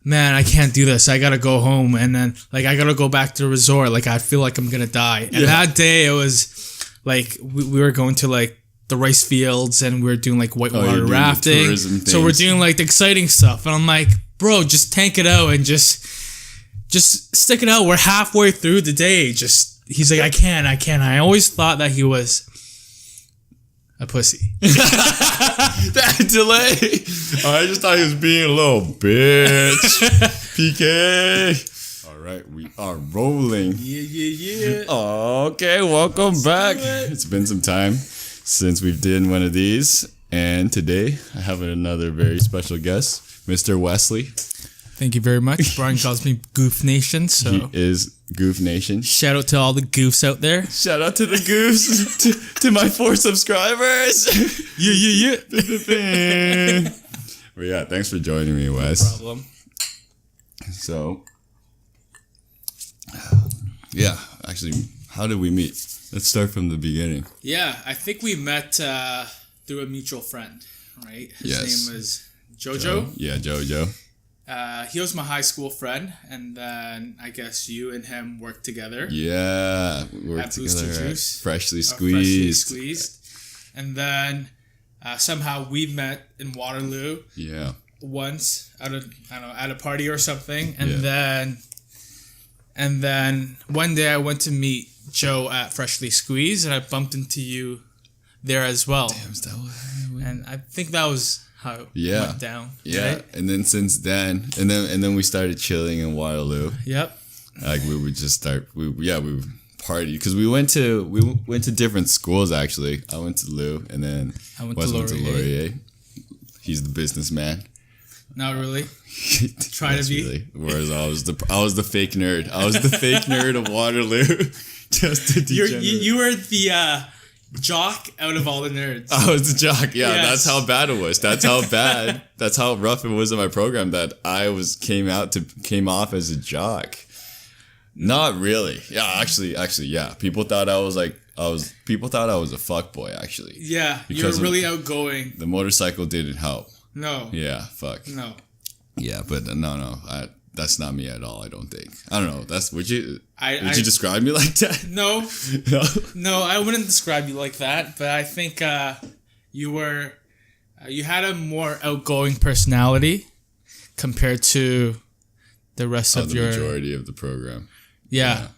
man, I can't do this. I gotta go home, and then like I gotta go back to the resort. Like I feel like I'm gonna die. And that day it was like we were going to like the rice fields, and we were doing like whitewater rafting. So we're doing like the exciting stuff, and I'm like, bro, just tank it out and just stick it out. We're halfway through the day. He's like, I can't. I always thought that he was a pussy. That delay. I just thought he was being a little bitch. PK. All right, we are rolling. Yeah. Okay, welcome back. It's been some time since we've done one of these, and today I have another very special guest, Mr. Wesley. Thank you very much. Brian calls me Goofnation, so he is Goofnation. Shout out to all the goofs out there. Shout out to the goofs, to my 4 subscribers. Yeah. But yeah, thanks for joining me, Wes. No problem. So, yeah, actually, how did we meet? Let's start from the beginning. Yeah, I think we met through a mutual friend, right? His name was Jojo. Yeah, Jojo. He was my high school friend, and then I guess you and him worked together. Yeah, we worked together at Freshly Squeezed. And then somehow we met in Waterloo. Yeah. Once at a party or something, and then one day I went to meet Joe at Freshly Squeezed, and I bumped into you there as well. Damn, is that what happened? And I think that was how it went down. Yeah, right? And then since then, and then we started chilling in Waterloo. Yep. Like we would just start. We would party because we went to different schools actually. I went to Lou, and then I went to Laurier. He's the businessman. Not really. Try to be. Really. Whereas I was the fake nerd. I was the fake nerd of Waterloo. Just to degenerate. You were the jock out of all the nerds. I was the jock. Yeah, yes. That's how bad it was. That's how bad. That's how rough it was in my program that I came off as a jock. Not really. Yeah, actually, yeah. People thought I was a fuckball actually. Yeah, you were really outgoing. The motorcycle didn't help. No. Yeah, fuck. No. Yeah, but no. That's not me at all, I don't think. I don't know. Would you describe me like that? No. No, I wouldn't describe you like that, but I think you had a more outgoing personality compared to the rest of your majority of the program. Yeah.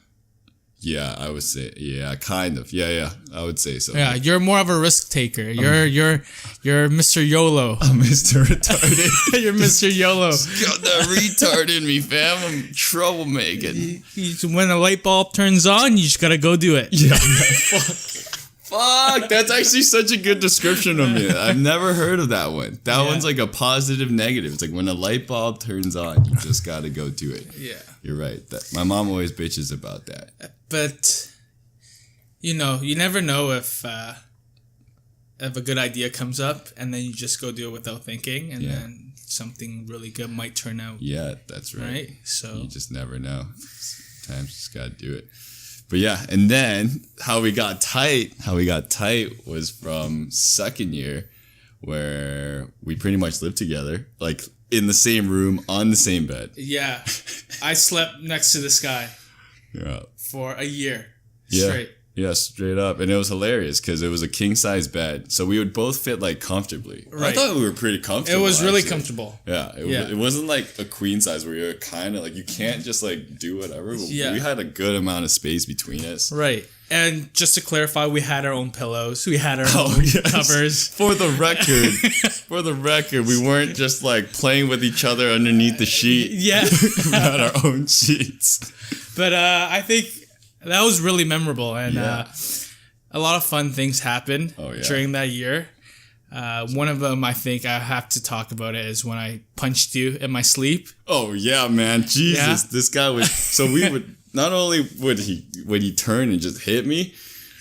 Yeah, I would say, yeah, kind of. Yeah, I would say so. Yeah, you're more of a risk taker. You're Mr. YOLO. I'm Mr. Retarded. You're Mr. YOLO. Got that retard in me, fam. I'm troublemaking. When a light bulb turns on, you just gotta go do it. Yeah, fuck. That's actually such a good description of me. I've never heard of that one. That one's like a positive negative. It's like when a light bulb turns on, you just gotta go do it. Yeah. You're right. My mom always bitches about that. But, you never know if a good idea comes up and then you just go do it without thinking and then something really good might turn out. Yeah, that's right. So you just never know. Sometimes you just gotta do it. But yeah, and then how we got tight was from second year where we pretty much lived together, like in the same room, on the same bed. Yeah. I slept next to this guy. Yeah. For a year straight. Yeah, straight up. And it was hilarious because it was a king size bed. So we would both fit like comfortably. Right. I thought we were pretty comfortable. It was really comfortable. Yeah. It wasn't like a queen size where you're kind of like, you can't just like do whatever. But we had a good amount of space between us. Right. And just to clarify, we had our own pillows. We had our own covers. For the record, we weren't just like playing with each other underneath the sheet. Yeah. We had our own sheets. But I think that was really memorable, and a lot of fun things happened during that year. One of them, I think I have to talk about it, is when I punched you in my sleep. Oh yeah, man, Jesus! This guy was. So we would not only would he turn and just hit me,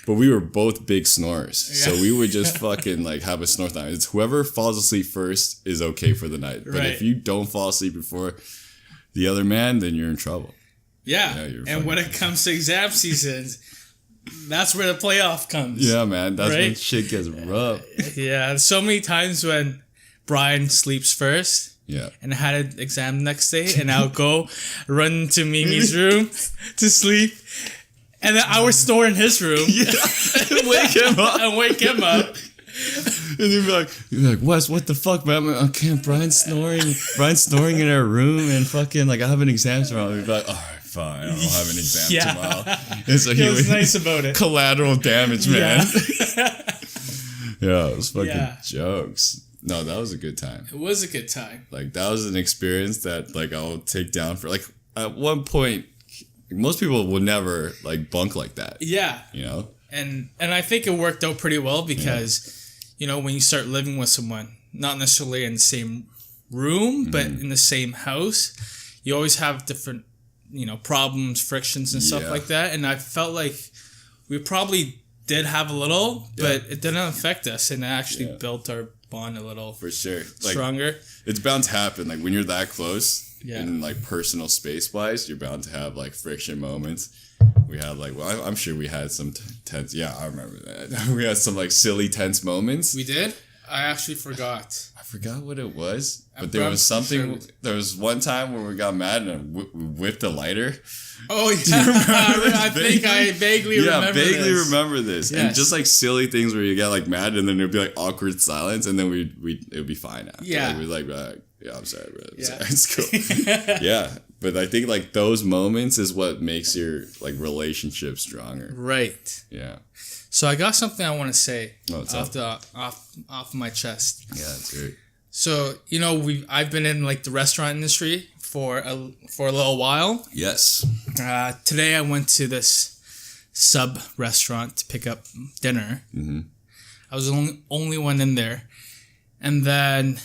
but we were both big snorers. Yeah. So we would just fucking like have a snore time. It's whoever falls asleep first is okay for the night. But if you don't fall asleep before the other man, then you're in trouble. Yeah, and when it comes to exam seasons, that's where the playoff comes. Yeah, man, that's when shit gets rough. Yeah, so many times when Brian sleeps first, Yeah. And I had an exam next day, and I'll go run to Mimi's room to sleep. And then I would snore in his room. Yeah. And wake him up. And you'd be like, Wes, what the fuck, man? I can't. Brian's snoring in our room, and fucking like I have an exam tomorrow. He'd be like, all right, fine, I don't have an exam tomorrow. And so he was nice about it. Collateral damage, man. Yeah, it was fucking jokes. No, that was a good time. It was a good time. Like that was an experience that like I'll take down for like at one point. Most people would never like bunk like that. Yeah, you know. And I think it worked out pretty well because. You know, when you start living with someone, not necessarily in the same room, but in the same house, you always have different, you know, problems, frictions and stuff like that. And I felt like we probably did have a little, but it didn't affect us. And it actually built our bond a little for sure stronger. Like, it's bound to happen. Like when you're that close in like personal space wise, you're bound to have like friction moments. We had like, well, I'm sure we had some tense. Yeah, I remember that. We had some like silly tense moments. We did? I actually forgot. I forgot what it was, but there was something. There was one time where we got mad and we whipped a lighter. Oh yeah, I think I vaguely remember this. Yeah, vaguely remember this. Yes. And just like silly things where you get like mad and then there'd be like awkward silence and then it would be fine after. Yeah, like, we'd like, yeah, I'm sorry, bro. I'm sorry. It's cool. Yeah. But I think like those moments is what makes your like relationship stronger. Right. Yeah. So I got something I want to say off my chest. Yeah, that's great. So, you know, I've been in like the restaurant industry for a little while. Yes. Today I went to this sub restaurant to pick up dinner. Mm-hmm. I was the only one in there. And then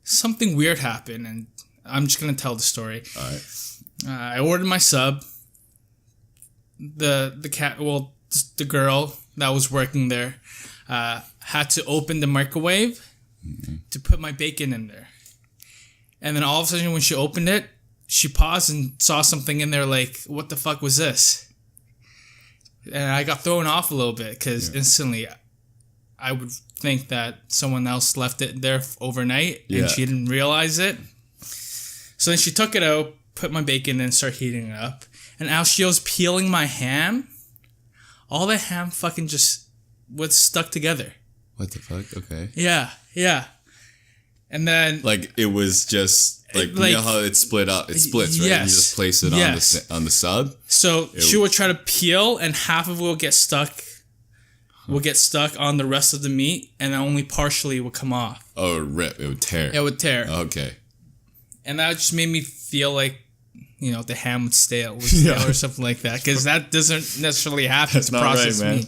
something weird happened, and I'm just going to tell the story. All right. I ordered my sub. The girl that was working there had to open the microwave to put my bacon in there. And then all of a sudden when she opened it, she paused and saw something in there like, what the fuck was this? And I got thrown off a little bit because instantly I would think that someone else left it there overnight and she didn't realize it. So then she took it out, put my bacon in, and started heating it up. And as she was peeling my ham, all the ham fucking just was stuck together. What the fuck? Okay. Yeah. And then like it was just like you know how it's split up. It splits, right? Yes, and you just place it on the sub. So she would try to peel, and half of it would get stuck. Will get stuck on the rest of the meat, and only partially would come off. Oh, it would rip! It would tear. It would tear. Okay. And that just made me feel like, you know, the ham would stale or something like that, because that doesn't necessarily happen to processed meat.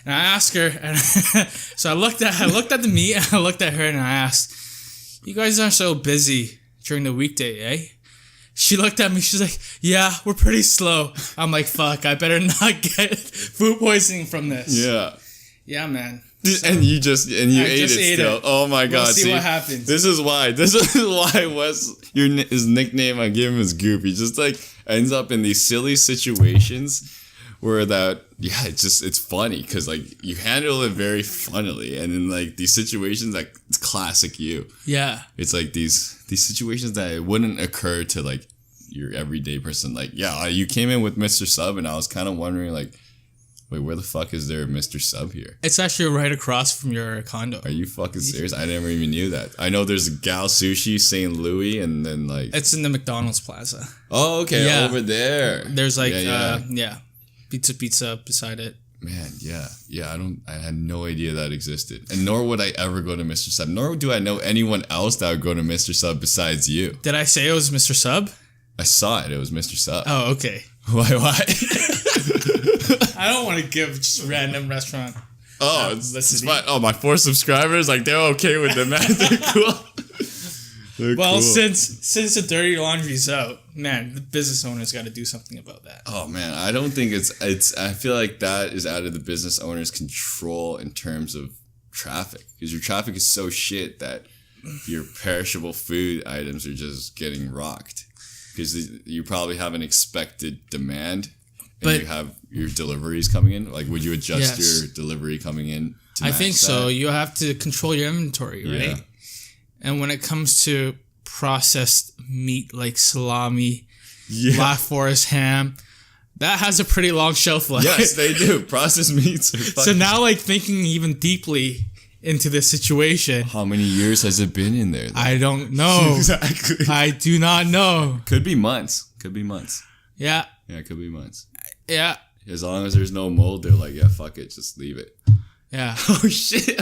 And I asked her, and so I looked at the meat, and I looked at her, and I asked, "You guys aren't so busy during the weekday, eh?" She looked at me. She's like, "Yeah, we're pretty slow." I'm like, "Fuck! I better not get food poisoning from this." Yeah. Yeah, man. So, and you ate it still. Oh my god! See what happens. This is why Wes, his nickname I give him is Goof. He just like ends up in these silly situations where it's funny because like you handle it very funnily, and in like these situations like it's classic you. Yeah. It's like these situations that it wouldn't occur to like your everyday person. Like, you came in with Mr. Sub, and I was kind of wondering like, wait, where the fuck is there a Mr. Sub here? It's actually right across from your condo. Are you fucking serious? I never even knew that. I know there's Gal Sushi, St. Louis, and then like it's in the McDonald's Plaza. Oh, okay, yeah. Over there. There's like pizza beside it. Man, yeah. I had no idea that existed, and nor would I ever go to Mr. Sub. Nor do I know anyone else that would go to Mr. Sub besides you. Did I say it was Mr. Sub? I saw it. It was Mr. Sub. Oh, okay. Why? I don't want to give just random restaurant. Oh, it's fine. Oh, my 4 subscribers, like they're okay with the man. They're cool. Well, cool. Since the dirty laundry's out, man, the business owner's got to do something about that. Oh man, I don't think it's. I feel like that is out of the business owner's control in terms of traffic, because your traffic is so shit that your perishable food items are just getting rocked, because you probably have an expected demand, and but you have your deliveries coming in. Like, would you adjust your delivery coming in? I think so. You have to control your inventory, right? Yeah. And when it comes to processed meat like salami, Yeah. Black Forest ham. That has a pretty long shelf life. Yes, they do. Processed meats are So now, like, thinking even deeply into this situation. How many years has it been in there? I don't know. Exactly. I do not know. Could be months. Could be months. Yeah. Yeah, it could be months. Yeah. As long as there's no mold, they're like, yeah, fuck it, just leave it. Yeah. Oh shit.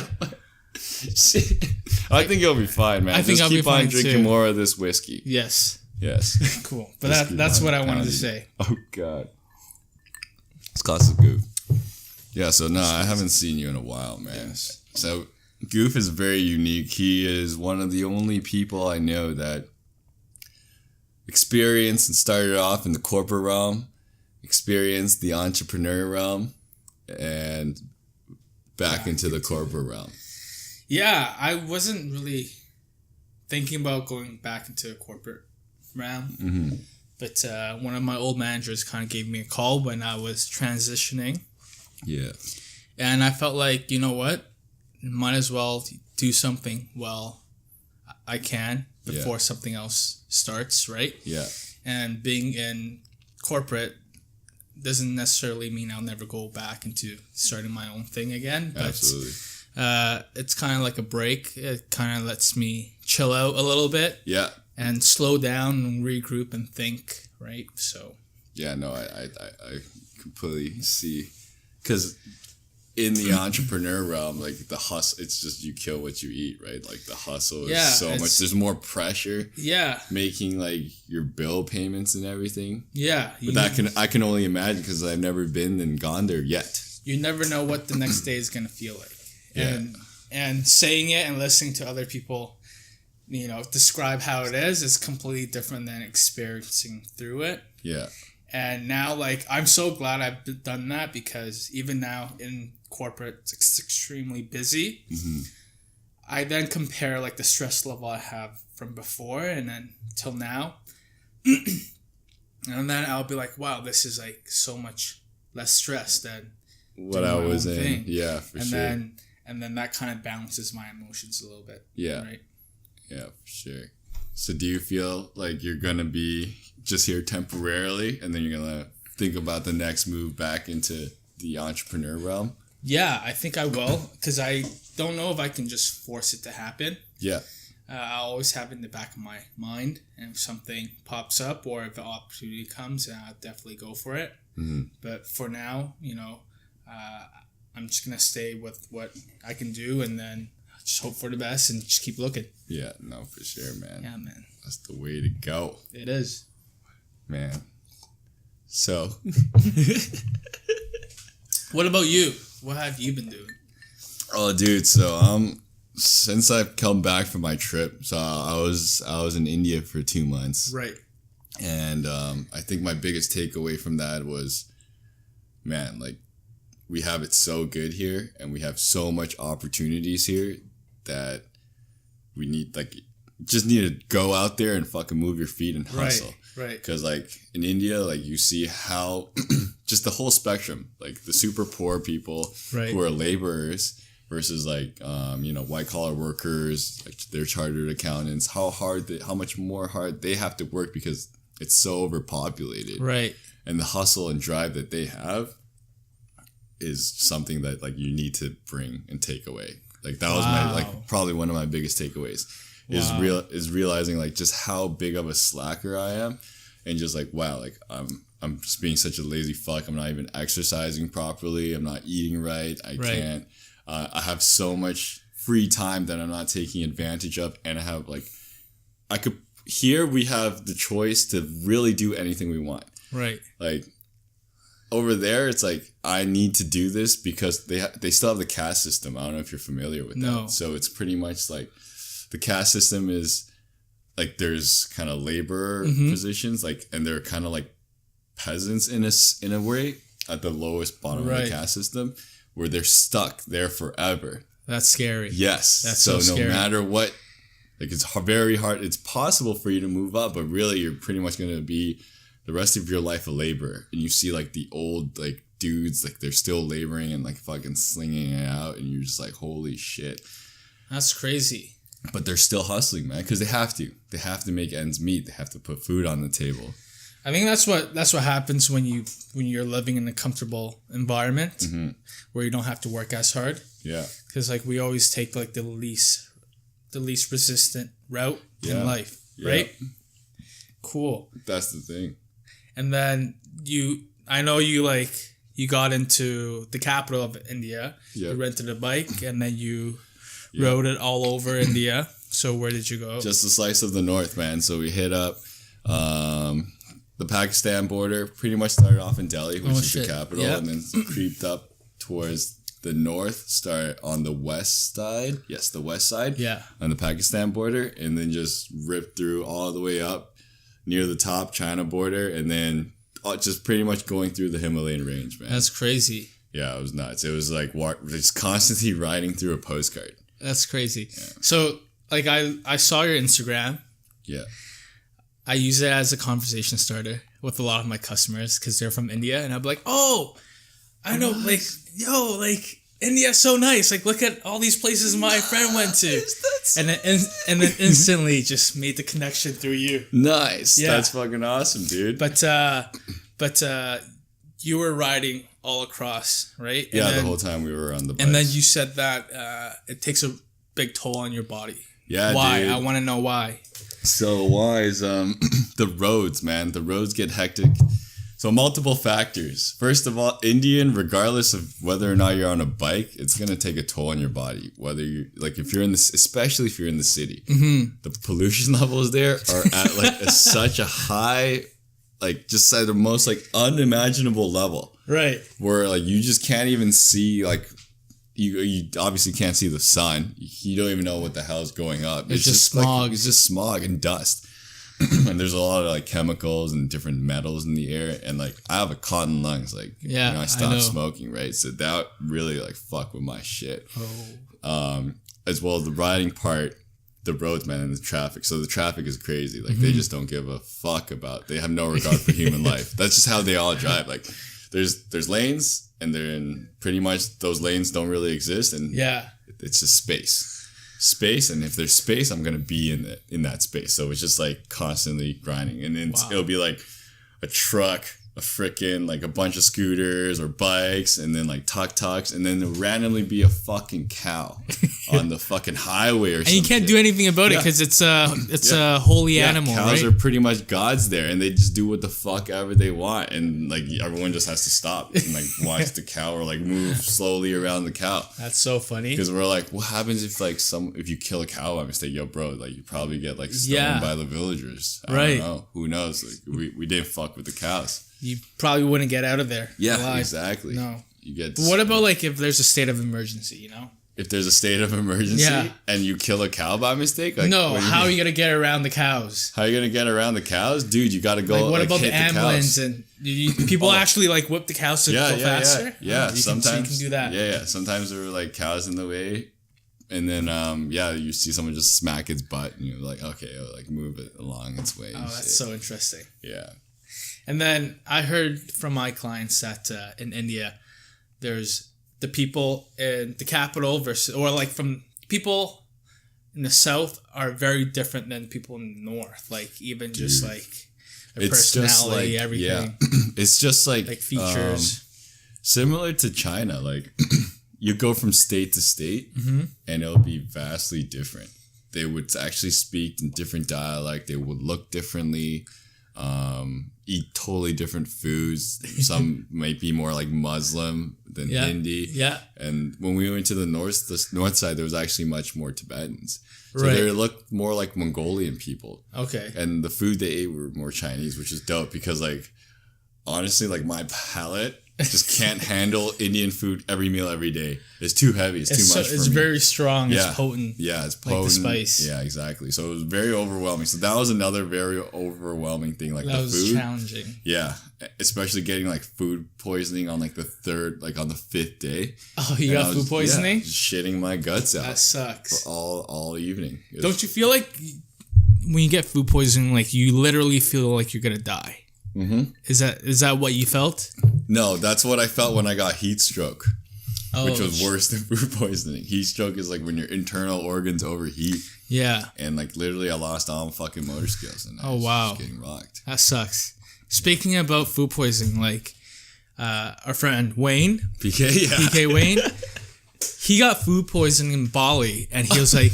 Shit. I think you'll be fine, man. I think just I'll keep be fine on drinking too. more of this whiskey. Yes. Yes. Cool. But that's what I wanted to say. Oh god. It's classic Goof. Yeah, so no, I haven't seen you in a while, man. Yes. So Goof is very unique. He is one of the only people I know that experienced and started off in the corporate realm, experienced the entrepreneur realm, and back into the corporate realm. Yeah, I wasn't really thinking about going back into the corporate realm. Mm-hmm. But one of my old managers kind of gave me a call when I was transitioning. Yeah. And I felt like, you know what? Might as well do something while I can before something else starts, right? Yeah. And being in corporate doesn't necessarily mean I'll never go back into starting my own thing again. But Absolutely. It's kind of like a break. It kind of lets me chill out a little bit. Yeah. And slow down and regroup and think, right? So. Yeah, no, I completely see. Because in the entrepreneur realm, like the hustle, it's just you kill what you eat, right? Like the hustle is so much. There's more pressure. Yeah. Making like your bill payments and everything. Yeah. But I can only imagine because I've never been and gone there yet. You never know what the next day is going to feel like. Yeah. And saying it and listening to other people, you know, describe how it is completely different than experiencing through it. Yeah. And now, like, I'm so glad I've done that because even now in corporate, it's extremely busy. Mm-hmm. I then compare, like, the stress level I have from before and then till now. And then I'll be like, wow, this is, like, so much less stress than what I was in. Thing. Yeah, for and sure. And then that kind of balances my emotions a little bit. Yeah. Right? Yeah, for sure. So do you feel like you're going to be just here temporarily and then you're going to think about the next move back into the entrepreneur realm? Yeah, I think I will because I don't know if I can just force it to happen. Yeah. I always have it in the back of my mind, and if something pops up or if the opportunity comes, I'll definitely go for it. Mm-hmm. But for now, you know, I'm just going to stay with what I can do and then just hope for the best and just keep looking. Yeah, no, for sure, man. Yeah, man. That's the way to go. It is. Man. So. What about you? What have you been doing? Oh, dude, so since I've come back from my trip, so I was in India for 2 months. Right. And I think my biggest takeaway from that was, man, like, we have it so good here and we have so much opportunities here that we need, like, just need to go out there and fucking move your feet and hustle. Right. Because, like, in India, like, you see how just the whole spectrum, like the super poor people who are laborers versus, like, you know, white collar workers, like they're chartered accountants, how much more hard they have to work because it's so overpopulated. Right. And the hustle and drive that they have is something that, like, you need to bring and take away. Like, that was my, like, probably one of my biggest takeaways is realizing, like, just how big of a slacker I am and just, like, wow, like, I'm just being such a lazy fuck. I'm not even exercising properly. I'm not eating right. I can't. I have so much free time that I'm not taking advantage of. And I have, like, here we have the choice to really do anything we want. Right. Like, over there, it's like, I need to do this because they still have the caste system. I don't know if you're familiar with that. So it's pretty much like the caste system is like there's kind of labor positions, like, and they're kind of like peasants in a way at the lowest bottom of the caste system where they're stuck there forever. That's scary. Yes. That's so scary. No matter what, like, it's very hard. It's possible for you to move up, but really you're pretty much going to be the rest of your life a laborer. And you see, like, the old, like, dudes, like, they're still laboring and, like, fucking slinging it out. And you're just like, holy shit. That's crazy. But they're still hustling, man, because they have to. They have to make ends meet. They have to put food on the table. I think that's what happens when you're living in a comfortable environment where you don't have to work as hard. Yeah. Because like we always take like the least resistant route in life, right? Cool. That's the thing. And then I know you got into the capital of India. Yep. You rented a bike and then you rode it all over India. So where did you go? Just a slice of the north, man. So we hit up the Pakistan border. Pretty much started off in Delhi, which is the capital, and then creeped up towards the north. Start on the west side. Yes, the west side. Yeah. On the Pakistan border, and then just ripped through all the way up near the top China border, and then just pretty much going through the Himalayan range, man. That's crazy. Yeah, it was nuts. It was like just constantly riding through a postcard. That's crazy. Yeah. So, like, I saw your Instagram. Yeah. I use it as a conversation starter with a lot of my customers because they're from India, and I'm like, oh, I know, like, India's so nice. Like, look at all these places my friend went to. And then instantly just made the connection through you. Nice. Yeah. That's fucking awesome, dude. But you were riding all across, right? Yeah, the whole time we were on the bike. And then you said that it takes a big toll on your body. Yeah, why? Dude. I want to know why. So why is the roads, man? The roads get hectic. So multiple factors. First of all, Indian, regardless of whether or not you're on a bike, it's gonna take a toll on your body. Whether you if you're in this, especially if you're in the city, the pollution levels there are at such a high, just at the most unimaginable level. Right. Where you just can't even see you obviously can't see the sun. You don't even know what the hell is going up. It's just smog. It's just smog and dust. And there's a lot of chemicals and different metals in the air, and I have a cotton lungs. I stopped smoking, right? So that really fuck with my shit. Oh. As well as the riding part, the roads, man, and the traffic. So the traffic is crazy. They just don't give a fuck about. They have no regard for human life. That's just how they all drive. There's lanes, and they're in pretty much those lanes don't really exist, and it's just space, and if there's space, I'm gonna be in that space. So it's just constantly grinding, and then it'll be a truck, a frickin' a bunch of scooters or bikes, and then tuk-tuks, and then there'll randomly be a fucking cow on the fucking highway or something. And you can't do anything about it because it's a holy animal. Cows are pretty much gods there, and they just do what the fuck ever they want, and everyone just has to stop and watch the cow or move slowly around the cow. That's so funny. Because we're what happens if you kill a cow by mistake? Yo, bro, you probably get stoned by the villagers. I don't know. Who knows? We didn't fuck with the cows. You probably wouldn't get out of there. Yeah, alive. Exactly. No. You get. But what about if there's a state of emergency? If there's a state of emergency and you kill a cow by mistake? No, how are you gonna get around the cows? How are you gonna get around the cows? Dude, you gotta go what about the ambulance and people actually whip the cows to go faster? Yeah. Sometimes you can do that. Yeah. Sometimes there were cows in the way, and then you see someone just smack its butt and you're okay, move it along its way. Oh, that's so interesting. Yeah. And then I heard from my clients that in India, there's the people in the capital from people in the south are very different than people in the north. Even just their personality, everything. Yeah. It's just features. Similar to China. You go from state to state and it'll be vastly different. They would actually speak in different dialect. They would look differently. Eat totally different foods. Some might be more Muslim than Hindi. Yeah. And when we went to the north side, there was actually much more Tibetans. So they looked more like Mongolian people. Okay. And the food they ate were more Chinese, which is dope because honestly, my palate just can't handle Indian food every meal every day. It's too heavy. It's too much for me. It's very strong. Yeah. It's potent. Yeah, it's potent. The spice. Yeah, exactly. So it was very overwhelming. So that was another very overwhelming thing. That the was food. Challenging. Yeah, especially getting food poisoning on the third, on the fifth day. Oh, you got food poisoning? Yeah, just shitting my guts out. That sucks. For all evening. Don't you feel when you get food poisoning, you literally feel you're gonna die? Mm-hmm. Is that what you felt? No, that's what I felt when I got heat stroke, which was worse than food poisoning. Heat stroke is when your internal organs overheat. Yeah. And like literally I lost all my fucking motor skills and I was just getting rocked. That sucks. Speaking about food poisoning, like our friend Wayne, PK Wayne, he got food poisoning in Bali and he was like,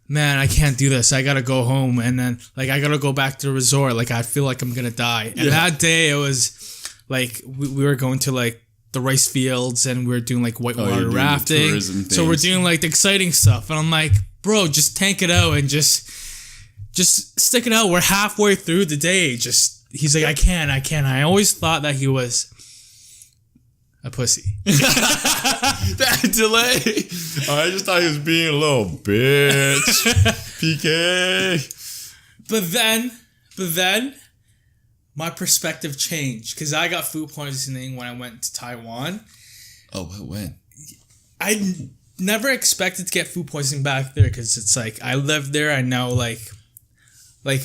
man, I can't do this. I gotta go home and then like I gotta go back to the resort. Like I feel like I'm gonna die. And that day it was like we were going to like the rice fields and we were doing like whitewater rafting. So we're doing like the exciting stuff. And I'm like, bro, just tank it out and just stick it out. We're halfway through the day. He's like, I can't. I always thought that he was a pussy. That delay. I just thought he was being a little bitch. PK. But then my perspective changed because I got food poisoning when I went to Taiwan. Oh, when? I never expected to get food poisoning back there because it's like I lived there. I know like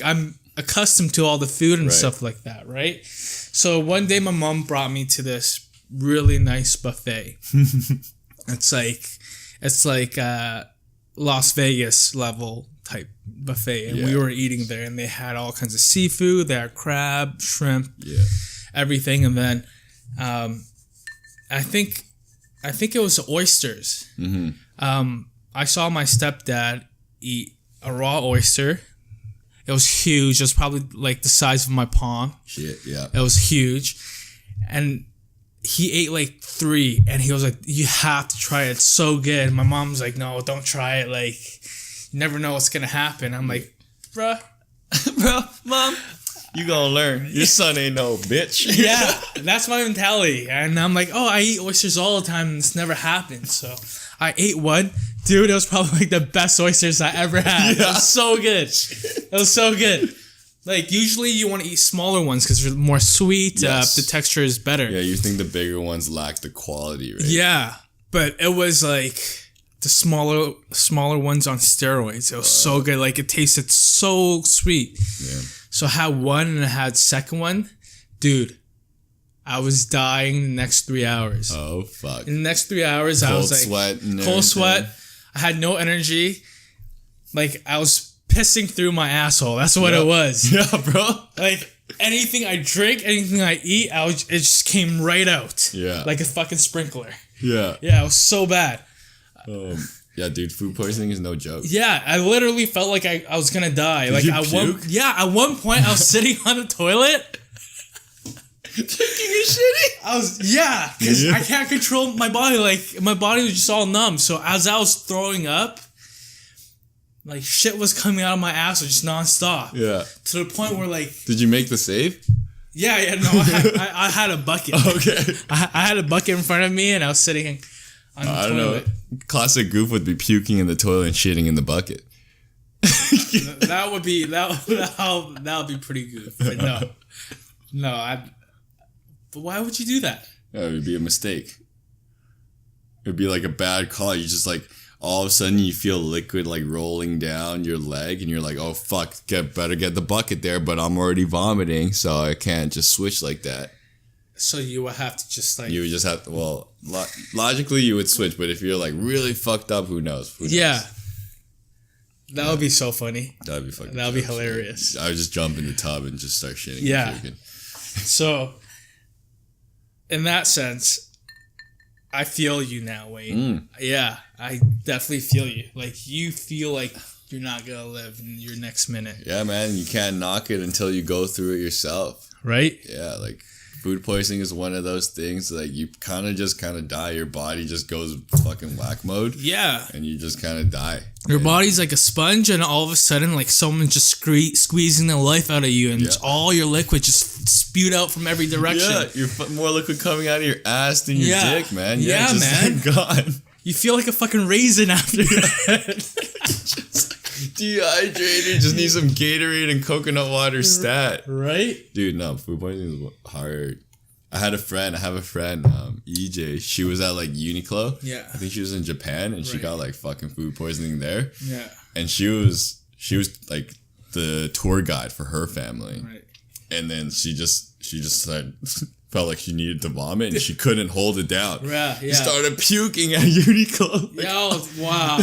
I'm accustomed to all the food and stuff like that, right? So one day my mom brought me to this really nice buffet. It's like Las Vegas level type buffet, and we were eating there, and they had all kinds of seafood. They had crab, shrimp, everything, and then I think it was oysters. I saw my stepdad eat a raw oyster. It was huge. It was probably like the size of my palm. Shit, yeah. It was huge. And he ate like 3 and he was like, you have to try it. It's so good. And my mom's like, no, don't try it. Like, you never know what's going to happen. I'm like, bro, mom, you gonna learn. Your son ain't no bitch. Yeah, that's my mentality. And I'm like, oh, I eat oysters all the time and it's never happened. So I ate one. Dude, it was probably like the best oysters I ever had. Yeah. It was so good. It was so good. Like, usually you want to eat smaller ones because they're more sweet. Yes. The texture is better. Yeah, you think the bigger ones lack the quality, right? Yeah, but it was like the smaller ones on steroids. It was so good. Like, it tasted so sweet. Yeah. So I had one and I had second one. Dude, I was dying the next 3 hours. Oh, fuck. In the next 3 hours, I was like... Cold sweat. I had no energy. Like, I was pissing through my asshole. That's what it was. Yeah, bro. Like, anything I drink, anything I eat, it just came right out. Yeah. Like a fucking sprinkler. Yeah. Yeah, it was so bad. Yeah, dude, food poisoning is no joke. Yeah, I literally felt like I was gonna die. Did you puke? At one point I was sitting on the toilet. Taking a shitty? Because I can't control my body. Like, my body was just all numb. So as I was throwing up, like, shit was coming out of my ass just nonstop. Yeah. To the point where, like... Did you make the save? Yeah, no, I had a bucket. Okay. I had a bucket in front of me, and I was sitting on the toilet. I don't know. Classic Goof would be puking in the toilet and shitting in the bucket. That would be pretty good. But no, but why would you do that? Yeah, it would be a mistake. It would be like a bad call. You just like, all of a sudden you feel liquid like rolling down your leg and you're like, oh fuck, better get the bucket there, but I'm already vomiting, so I can't just switch like that. So you would have to just like... You would just have to, well, logically you would switch, but if you're like really fucked up, who knows? Yeah. That would be so funny. That would be fucking... That would be hilarious. I would just jump in the tub and just start shitting. Yeah. So... in that sense, I feel you now, Wayne. Yeah, I definitely feel you. Like, you feel like you're not going to live in your next minute. Yeah, man. You can't knock it until you go through it yourself. Right? Yeah, like, food poisoning is one of those things, like, you kind of die. Your body just goes fucking whack mode. Yeah. And you just kind of die. Your body's like a sponge, and all of a sudden, like, someone's just squeezing the life out of you, and all your liquid just spewed out from every direction. Yeah, you're more liquid coming out of your ass than your dick, man. Yeah, man. Gone. You feel like a fucking raisin after that. Just dehydrated. Just need some Gatorade and coconut water stat. Right? Dude, no, food poisoning is hard. I have a friend, EJ. She was at like Uniqlo. Yeah. I think she was in Japan and she got like fucking food poisoning there. Yeah. And she was like the tour guide for her family. Right. And then she just started felt like she needed to vomit and she couldn't hold it down. Yeah. She started puking at Uniqlo. Like, yo, wow.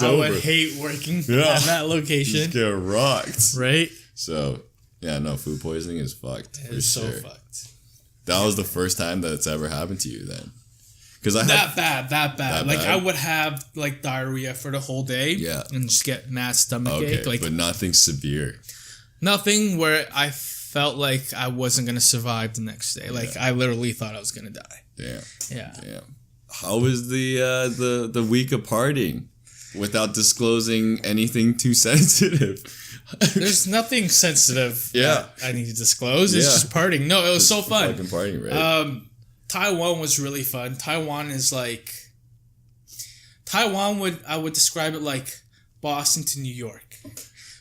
I would hate working at that location. Just get rocked. Right? So, yeah, no, food poisoning is fucked. It's so fucked. That was the first time that it's ever happened to you then? Because that bad. Like, I would have, like, diarrhea for the whole day. Yeah. And just get mad stomachache. Like, but nothing severe. Nothing where I felt like I wasn't going to survive the next day. Like, I literally thought I was going to die. Damn. Yeah. Damn. How was the week of partying without disclosing anything too sensitive? There's nothing sensitive that I need to disclose. It's just partying. No, it was so fun. Fucking partying, right? Taiwan was really fun. Taiwan is like... I would describe it like Boston to New York.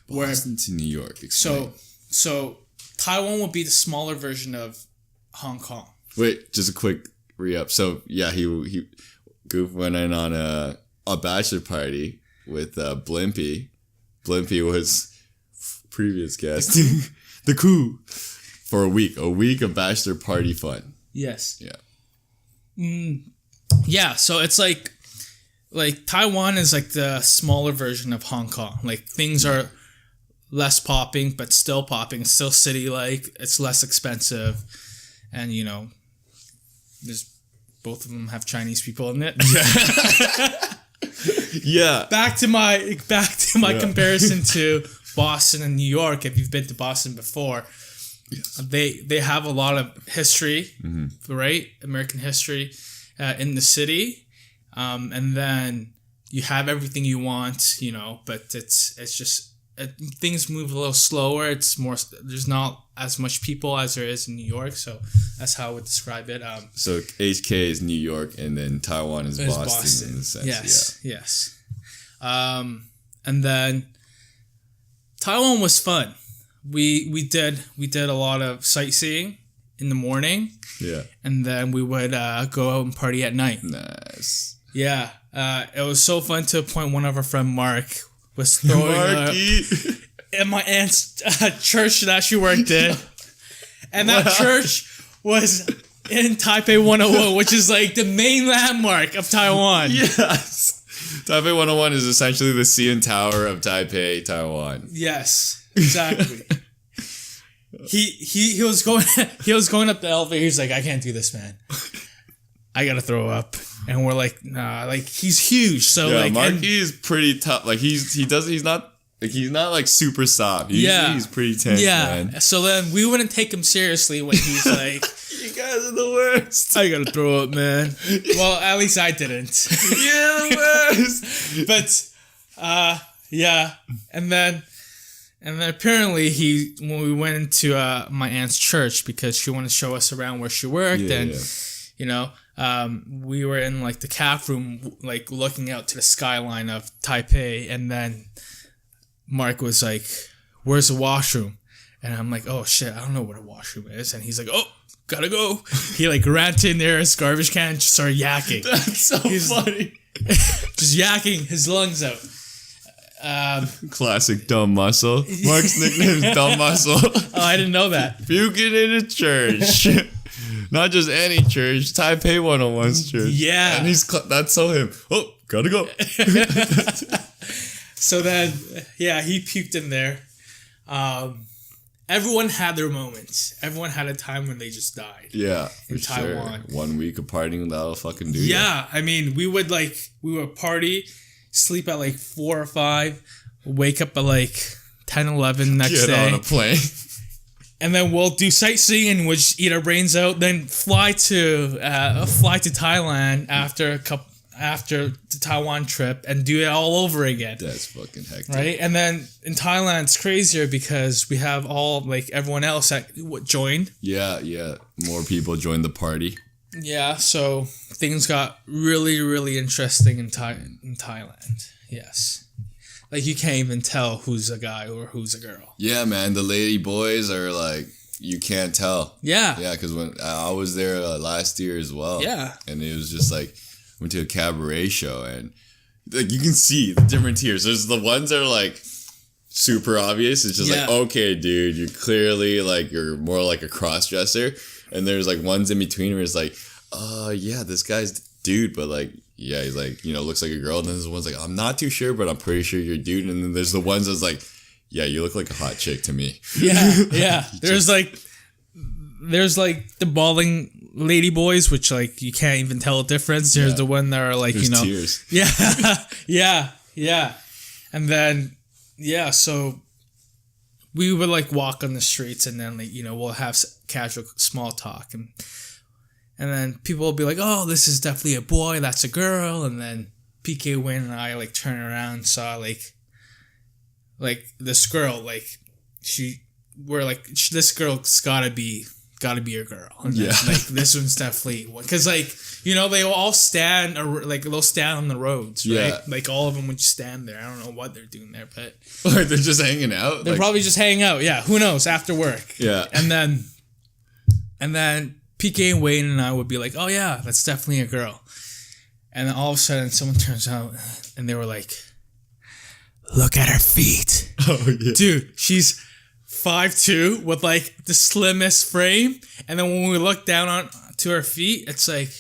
Boston to New York. Explain. So Taiwan would be the smaller version of Hong Kong. Wait, just a quick re-up. So yeah, he Goof went in on a bachelor party with Blimpy. Blimpy was previous guest. The coup for a week of bachelor party fun. Yes. Yeah. Yeah. So it's like Taiwan is like the smaller version of Hong Kong. Like things are less popping, but still popping, still city-like. It's less expensive, and there's both of them have Chinese people in it. Yeah. Back to my comparison to Boston and New York. If you've been to Boston before, yes. They have a lot of history, right? American history in the city, and then you have everything you want, but it's just. Things move a little slower. It's more. There's not as much people as there is in New York, so that's how I would describe it. So HK is New York, and then Taiwan is Boston. In a sense. Yes. And then Taiwan was fun. We did a lot of sightseeing in the morning. Yeah. And then we would go out and party at night. Nice. Yeah. It was so fun to a point. One of our friend Mark was throwing in my aunt's church that she worked in. And that church was in Taipei 101, which is like the main landmark of Taiwan. Yes. Taipei 101 is essentially the CN Tower of Taipei, Taiwan. Yes, exactly. He was going up the elevator. He's like, I can't do this, man. I gotta throw up. And we're like, nah, like he's huge. So yeah, like Marky is pretty tough. Like he's not like super soft. He's pretty tense, man. So then we wouldn't take him seriously when he's like, you guys are the worst. I gotta throw up, man. Well, at least I didn't. You're the worst. But yeah. And then apparently when we went into my aunt's church because she wanted to show us around where she worked we were in like the calf room, like looking out to the skyline of Taipei, and then Mark was like, "Where's the washroom?" And I'm like, "Oh shit, I don't know what a washroom is." And he's like, "Oh, gotta go." He like ran to near his garbage can and just started yakking. That's so funny. Just yakking his lungs out. Classic dumb muscle. Mark's nickname is Dumb Muscle. Oh, I didn't know that. Puking in a church. Not just any church, Taipei 101's church. Yeah. And that's so him. Oh, gotta go. So then, yeah, he puked in there. Everyone had their moments. Everyone had a time when they just died. Yeah, in Taiwan. Sure. 1 week of partying, that'll fucking do Yeah, I mean, we would party, sleep at like 4 or 5, wake up at like 10, 11 next day. Get on a plane. And then we'll do sightseeing and we'll just eat our brains out. Then fly to Thailand after the Taiwan trip and do it all over again. That's fucking hectic, right? And then in Thailand, it's crazier because we have all like everyone else that joined. Yeah, more people joined the party. Yeah, so things got really, really interesting in Thailand. Yes. Like, you can't even tell who's a guy or who's a girl. Yeah, man. The lady boys are like, you can't tell. Yeah. Yeah, because when I was there last year as well. Yeah. And it was just like, went to a cabaret show and like you can see the different tiers. There's the ones that are like super obvious. It's just like, okay, dude, you're clearly like, you're more like a cross-dresser. And there's like ones in between where it's like, yeah, this guy's dude, but like, yeah, he's like, you know, looks like a girl. And then there's one's like, I'm not too sure, but I'm pretty sure you're a dude. And then there's the ones that's like, yeah, you look like a hot chick to me. Yeah. There's like the balding lady boys, which like you can't even tell the difference. There's the one that are like, there's you know, tears. Yeah. And then, so we would like walk on the streets and then like, you know, we'll have casual small talk and then people will be like, oh, this is definitely a boy, that's a girl. And then PK Win and I like turn around and saw like this girl, like this girl's gotta be a girl. And then, like this one's definitely, because like, you know, they all stand or like they'll stand on the roads, right? Like all of them would just stand there. I don't know what they're doing there, but or they're just hanging out. They're probably just hanging out. Yeah, who knows? After work. Yeah, and then PK and Wayne and I would be like, oh yeah, that's definitely a girl. And then all of a sudden, someone turns out and they were like, look at her feet. Oh yeah, dude, she's 5'2" with like the slimmest frame, and then when we look down on to her feet, it's like,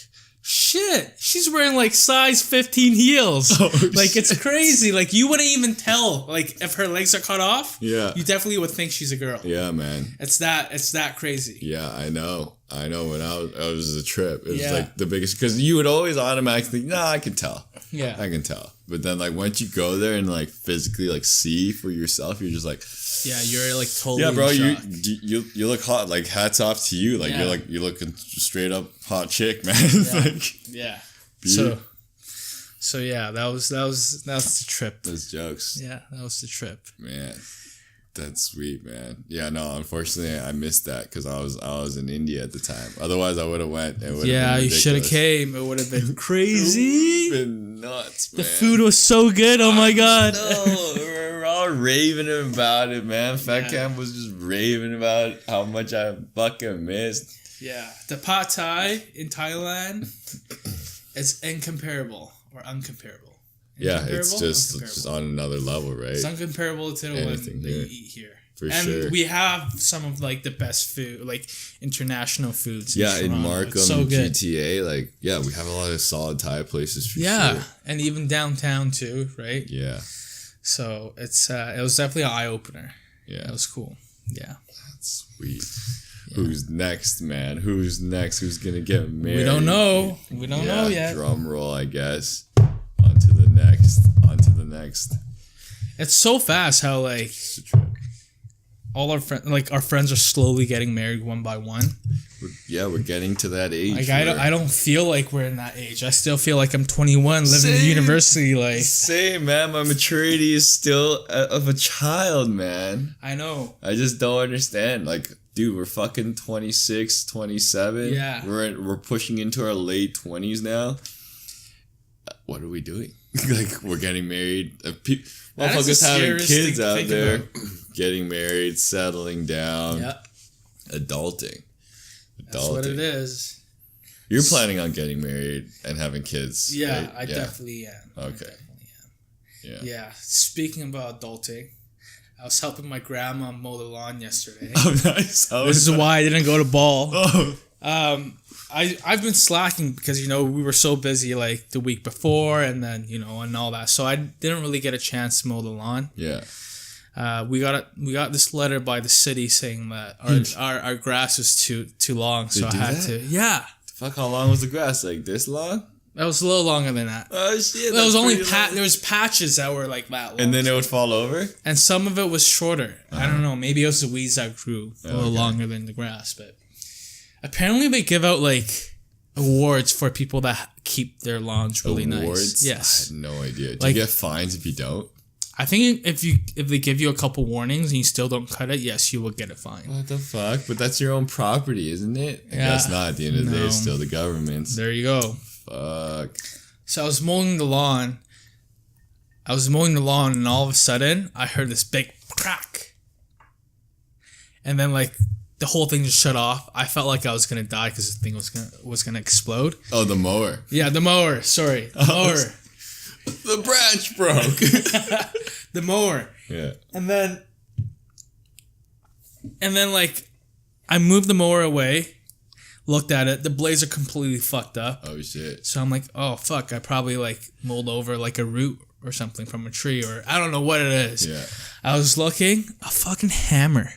shit, she's wearing like size 15 heels. Like it's crazy. Like you wouldn't even tell like if her legs are cut off. Yeah, you definitely would think she's a girl. Yeah, man. It's that crazy. Yeah, I know. When I was a trip, it was like the biggest, because you would always automatically think, nah, I can tell. Yeah, I can tell. But then like once you go there and like physically like see for yourself, you're just like, yeah, you're like totally. Yeah, bro, you look hot. Like hats off to you. Like you're looking straight up hot chick, man. Yeah. Like, So yeah, that was the trip. Those jokes. Yeah, that was the trip. Man, that's sweet, man. Yeah, no, unfortunately I missed that because I was in India at the time. Otherwise I would have went. Yeah, you should have came. It would have been crazy. It would have been nuts, man. The food was so good. Oh my god. No, we're all raving about it, man. Fat Cam was just raving about how much I fucking missed. Yeah, the pad thai in Thailand is incomparable or uncomparable. Yeah, it's just on another level, right? It's uncomparable to what you eat here. For sure. And we have some of like the best food, like international foods. In Markham, so GTA, like we have a lot of solid Thai places for sure. And even downtown too, right? Yeah. So it was definitely an eye opener. Yeah, it was cool. Yeah, that's sweet. Yeah. Who's next, man? Who's next? Who's gonna get married? We don't know. We don't know yet. Drum roll, I guess. On to the next. It's so fast how like all our friends are slowly getting married one by one. We're getting to that age. Like I don't feel like we're in that age. I still feel like I'm 21, living in university. Like same, man. My maturity is still of a child, man. I know. I just don't understand. Like, dude, we're fucking 26, 27. Yeah. We're pushing into our late 20s now. What are we doing? Like, we're getting married. Motherfuckers having kids out there, getting married, settling down, adulting. That's what it is. You're planning on getting married and having kids. Yeah, right? I definitely am. Okay. Yeah. Speaking about adulting, I was helping my grandma mow the lawn yesterday. Oh, nice. This is why I didn't go to ball. Oh. I've been slacking because, you know, we were so busy like the week before and then, you know, and all that. So I didn't really get a chance to mow the lawn. Yeah. We got this letter by the city saying that our grass was too long. So I had to. Yeah. Fuck, how long was the grass? Like this long? That was a little longer than that. Oh shit. There was only there was patches that were like that long. And then it would fall over? And some of it was shorter. I don't know. Maybe it was the weeds that grew a little longer than the grass, but apparently they give out like awards for people that keep their lawns really nice. Yes. I had no idea. Do you get fines if you don't? I think if they give you a couple warnings and you still don't cut it, yes, you will get a fine. What the fuck? But that's your own property, isn't it? Yeah. That's not. At the end of the day, it's still the government's. There you go. Fuck. So I was mowing the lawn. And all of a sudden, I heard this big crack. And then like the whole thing just shut off. I felt like I was gonna die because the thing was gonna explode. Oh, the mower. Yeah, the mower. Sorry, the mower. The branch broke. the mower. Yeah. And then like, I moved the mower away, looked at it. The blades are completely fucked up. Oh, shit. So I'm like, oh, fuck. I probably, like, mowed over, like, a root or something from a tree, or I don't know what it is. Yeah. I was looking, a fucking hammer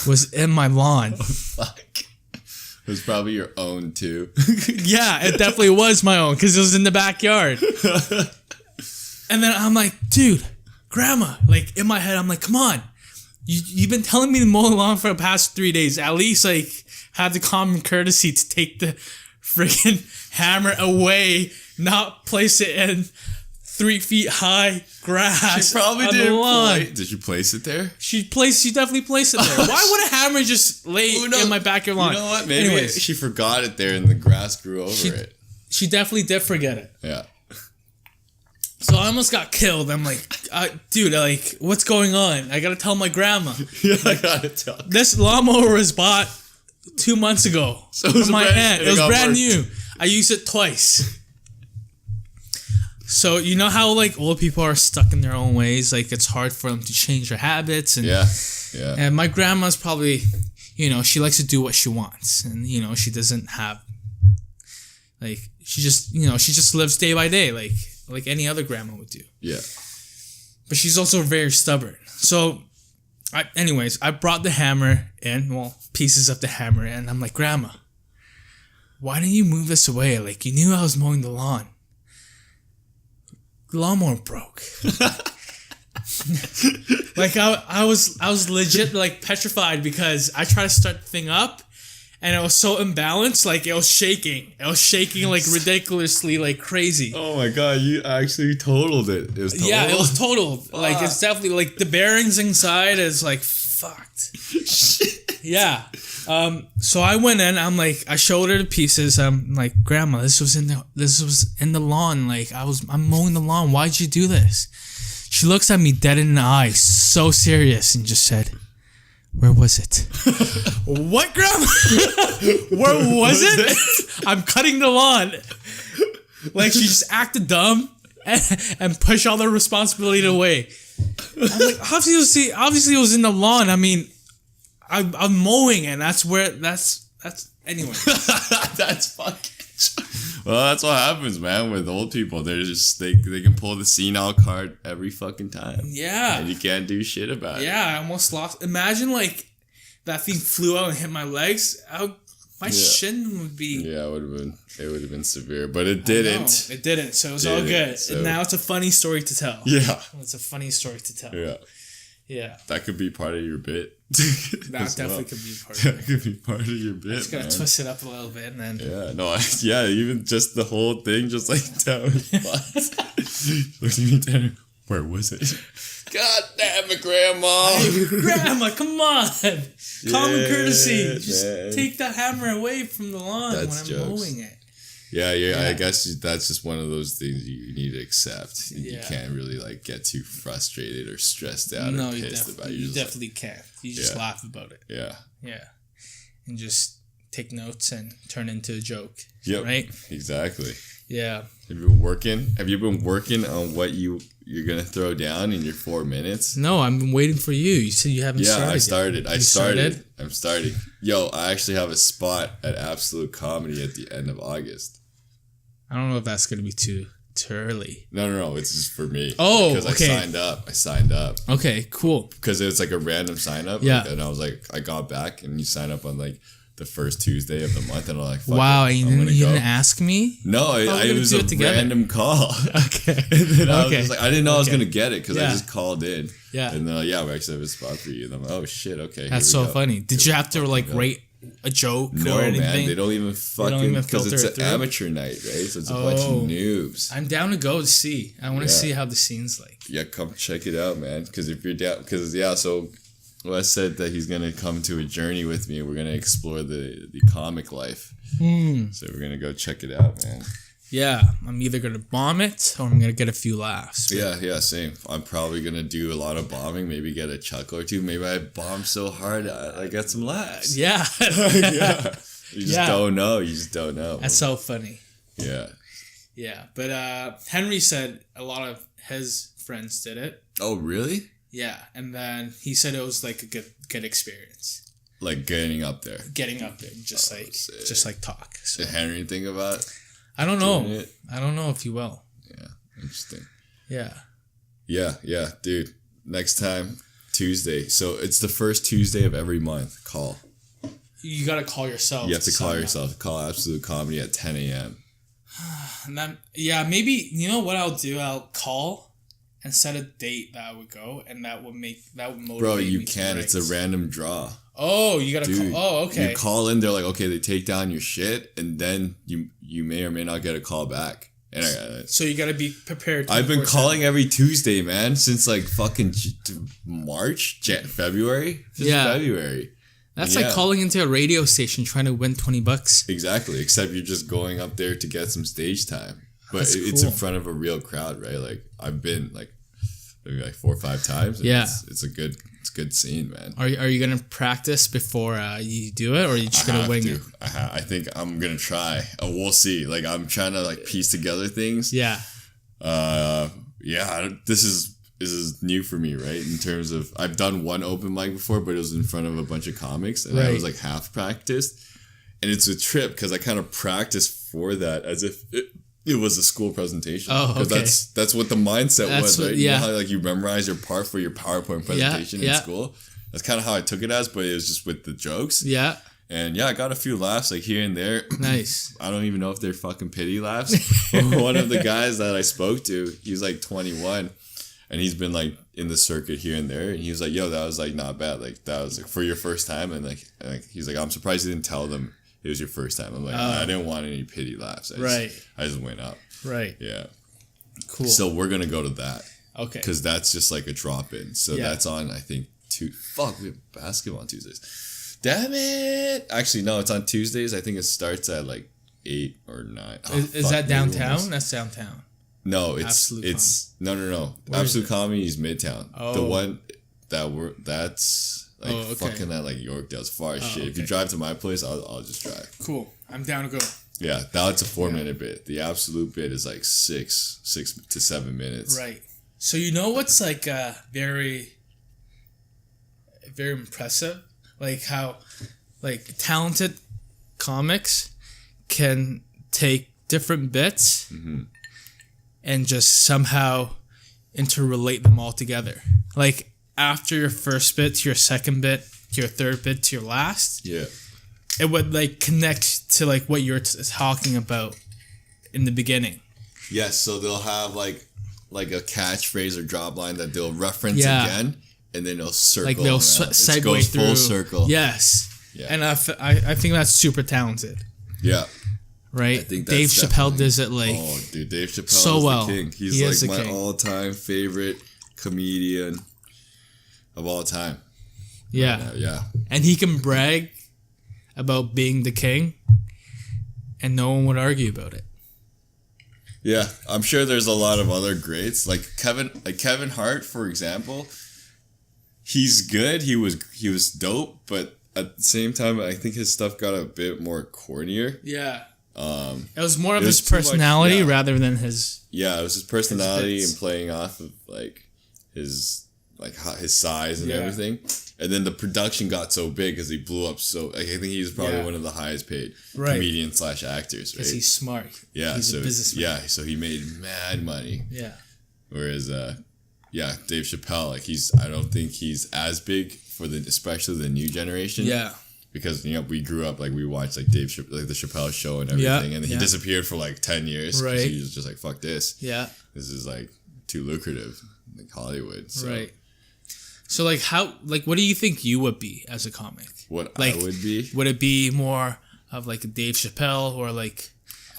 was in my lawn. Oh, fuck. It was probably your own, too. Yeah, it definitely was my own, because it was in the backyard. And then I'm like, dude, grandma, like, in my head, I'm like, come on. You've been telling me to mow the lawn for the past 3 days. At least, like, have the common courtesy to take the freaking hammer away, not place it in 3 feet high grass. She probably on did. the lawn. Did you place it there? She definitely placed it there. Why would a hammer just lay in my backyard lawn? You know what? Maybe Anyways, she forgot it there and the grass grew over it. She definitely did forget it. Yeah. So I almost got killed. I'm like, dude, like, what's going on? I gotta tell my grandma. Yeah, I gotta tell. This lawnmower was bought 2 months ago from my aunt. It was brand new. I used it twice. So you know how, like, old people are stuck in their own ways? Like, it's hard for them to change their habits. And, yeah. And my grandma's probably, you know, she likes to do what she wants. And, you know, she doesn't have, like, she just lives day by day, like any other grandma would do. Yeah. But she's also very stubborn. So, I brought the hammer in, well, pieces of the hammer, and I'm like, Grandma, why didn't you move this away? Like, you knew I was mowing the lawn. The lawnmower broke. Like, I was legit, like, petrified because I tried to start the thing up, and it was so imbalanced, like, it was shaking. It was shaking, like, ridiculously, like, crazy. Oh my god, you actually totaled it. It was totaled? Yeah, it was totaled. Like, it's definitely, like, the bearings inside is, like, fucked. Shit. Yeah. So I went in, I'm like, I showed her the pieces. I'm like, Grandma, this was in the lawn. Like, I'm mowing the lawn. Why'd you do this? She looks at me dead in the eye, so serious, and just said, where was it? What, Grandma? Where was it? I'm cutting the lawn. Like, she just acted dumb and pushed all the responsibility away. I'm like, obviously it was in the lawn. I mean, I'm mowing, and that's anyway. That's fucking. Well, that's what happens, man. With old people, they're just they can pull the senile card every fucking time. Yeah, and you can't do shit about it. Yeah, I almost lost. Imagine, like, that thing flew out and hit my legs. My shin would be. Yeah, it would have been severe, but it didn't. It didn't, so it was all good. So. And now it's a funny story to tell. Yeah, it's a funny story to tell. Yeah. That could be part of your bit. That definitely could be part of it. That could be part of your bit. Just gotta twist it up a little bit, and then. Yeah, no, even just the whole thing, just like down his butt. Look at me, Tanner. Where was it? God damn it, Grandma! Hey, Grandma, come on! Common courtesy. Just take the hammer away from the lawn when I'm mowing it. Yeah. I guess that's just one of those things you need to accept. You can't really, like, get too frustrated or stressed out or pissed about it. You definitely can't. You just laugh about it. Yeah. Yeah. And just take notes and turn into a joke. Yep. Right? Exactly. Yeah. Have you been working on what you're gonna throw down in your 4 minutes? No, I've been waiting for you. You said you haven't started. Yeah, I started. I'm starting. Yo, I actually have a spot at Absolute Comedy at the end of August. I don't know if that's gonna be too early. No. It's just for me. Oh, because okay. I signed up. Okay, cool. Because it's like a random sign up. Yeah. And I was like, I got back, and you sign up on like the first Tuesday of the month, and I'm like, wow, you didn't ask me? No, it was a random call. Okay. And then I was just like, I didn't know I was gonna get it because I just called in. Yeah. And then we actually have a spot for you. And I'm like, oh shit, okay. That's so funny. Did you have to like rate a joke or anything? No, man, they don't even fucking, because it's an amateur night, right? So it's a bunch of noobs. I'm down to go to see. I want to see how the scene's like. Yeah, come check it out, man. Because if you're down, so Wes said that he's gonna come to a journey with me. We're gonna explore the comic life. So we're gonna go check it out, man. Yeah, I'm either gonna bomb it or I'm gonna get a few laughs. Yeah, same. I'm probably gonna do a lot of bombing, maybe get a chuckle or two. Maybe I bomb so hard I get some laughs. Yeah. Yeah. You just don't know. You just don't know. That's so funny. Yeah. Yeah, but Henry said a lot of his friends did it. Oh, really? Yeah, and then he said it was like a good experience. Like getting up there, just like talk. So. Did Henry think about? I don't know. I don't know if he will. Yeah, interesting. Yeah, dude. Next time, Tuesday. So it's the first Tuesday of every month. Call. You gotta call yourself. You have to call yourself. Call Absolute Comedy at 10 a.m. And then, maybe, you know what I'll do? I'll call and set a date that I would go, and that would motivate Bro, you me can. It's a random draw. Oh, you gotta call. Oh, okay. You call in, they're like, okay, they take down your shit, and then you may or may not get a call back. And so you gotta be prepared. I've been calling every Tuesday, man, since like fucking March, February. February. That's like calling into a radio station trying to win $20. Exactly, except you're just going up there to get some stage time. But it's in front of a real crowd, right? Like I've been like maybe like 4 or 5 times. And it's a good scene, man. Are you gonna practice before you do it, or are you just gonna wing it? I think I'm gonna try. We'll see. Like I'm trying to like piece together things. Yeah. This is new for me, right? In terms of I've done one open mic before, but it was in front of a bunch of comics, and I was like half practiced, and it's a trip because I kind of practiced for that as if it was a school presentation. Oh, okay. Because that's what the mindset was, right? Yeah. You know how like you memorize your part for your PowerPoint presentation in school? That's kind of how I took it as, but it was just with the jokes. Yeah. And I got a few laughs like here and there. Nice. I don't even know if they're fucking pity laughs. One of the guys that I spoke to, he was like 21, and he's been like in the circuit here and there. And he was like, yo, that was like not bad. Like that was like for your first time. And like he's like, I'm surprised you didn't tell them it was your first time. I'm like, I didn't want any pity laughs. I just went up. Right. Yeah. Cool. So we're going to go to that. Okay. Because that's just like a drop in. So that's on, I think, we have basketball on Tuesdays. Damn it. Actually, no, it's on Tuesdays. I think it starts at like 8 or 9. Is that downtown? That's downtown. No, it's no. Absolute Comedy is Midtown. Oh. The one that's like fucking at like Yorkdale. It's far as shit. Okay. If you drive to my place, I'll just drive. Cool. I'm down to go. Yeah, that's a 4-minute bit. The absolute bit is like 6 to 7 minutes. Right. So you know what's like very, very impressive? Like how like talented comics can take different bits and just somehow interrelate them all together. Like after your first bit to your second bit to your third bit to your last. Yeah. It would like connect to like what you're talking about in the beginning. Yes, so they'll have like a catchphrase or drop line that they'll reference again, and then they'll circle. Like they'll segue goes through. Full circle. Yes. Yeah. And I think that's super talented. Yeah. Right. I think Dave Chappelle does it like. Oh, dude, Dave Chappelle so is well. The king. He's like my all-time favorite comedian of all time. Yeah. Yeah. And he can brag about being the king, and no one would argue about it. Yeah, I'm sure there's a lot of other greats like Kevin Hart, for example. He's good. He was dope, but at the same time, I think his stuff got a bit more cornier. Yeah. It was more of his personality rather than his. Yeah, it was his personality and playing off of like his size and everything. And then the production got so big because he blew up so... Like, I think he's probably one of the highest paid comedians / actors, right? Because he's smart. Yeah, he's a businessman. Yeah, so he made mad money. Yeah. Whereas, Dave Chappelle, like I don't think he's as big for especially the new generation. Yeah. Because, we grew up, like, we watched, like, the Chappelle show and everything. And then he disappeared for, like, 10 years. Right. He was just like, fuck this. Yeah. This is, like, too lucrative. Like, Hollywood. So. Right. So, like, what do you think you would be as a comic? What like, I would be? Would it be more of, like, a Dave Chappelle or, like...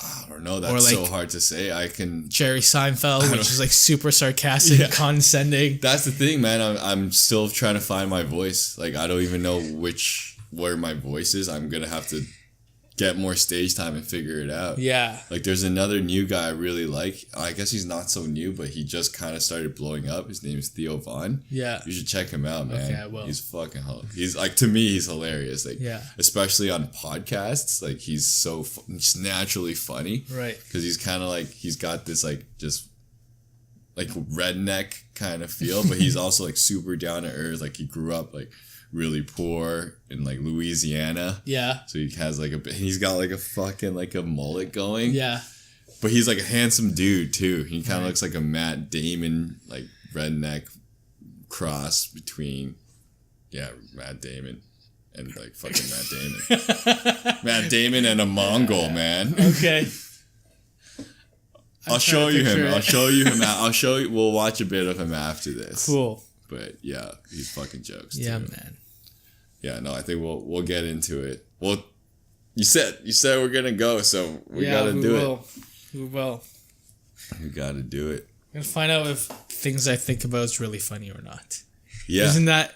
I don't know. That's so hard to say. I can... Jerry Seinfeld, which is, like, super sarcastic, condescending. That's the thing, man. I'm still trying to find my voice. Like, I don't even know where my voice is. I'm going to have to get more stage time and figure it out. Yeah. Like, there's another new guy I really like. I guess he's not so new, but he just kind of started blowing up. His name is Theo Von. Yeah. You should check him out, man. Okay, I will. He's fucking he's like, to me, he's hilarious. Like, especially on podcasts. Like, he's just naturally funny. Right. Because he's kind of like, he's got this, like, just like redneck kind of feel, but he's also like super down to earth. Like he grew up like really poor in like Louisiana. Yeah. So he has like he's got like a fucking like a mullet going. Yeah. But he's like a handsome dude too. He kind of looks like a Matt Damon like redneck cross between Matt Damon and like fucking Matt Damon. Matt Damon and a Mongol, man. Okay. I'll show you him. I'll show you. We'll watch a bit of him after this. Cool. But yeah, he's fucking jokes. Yeah, too. man. Yeah, no, I think we'll get into it. Well, you said we're gonna go, so we gotta do it. We will. We gotta do it. We're gonna find out if things I think about is really funny or not. Yeah. Isn't that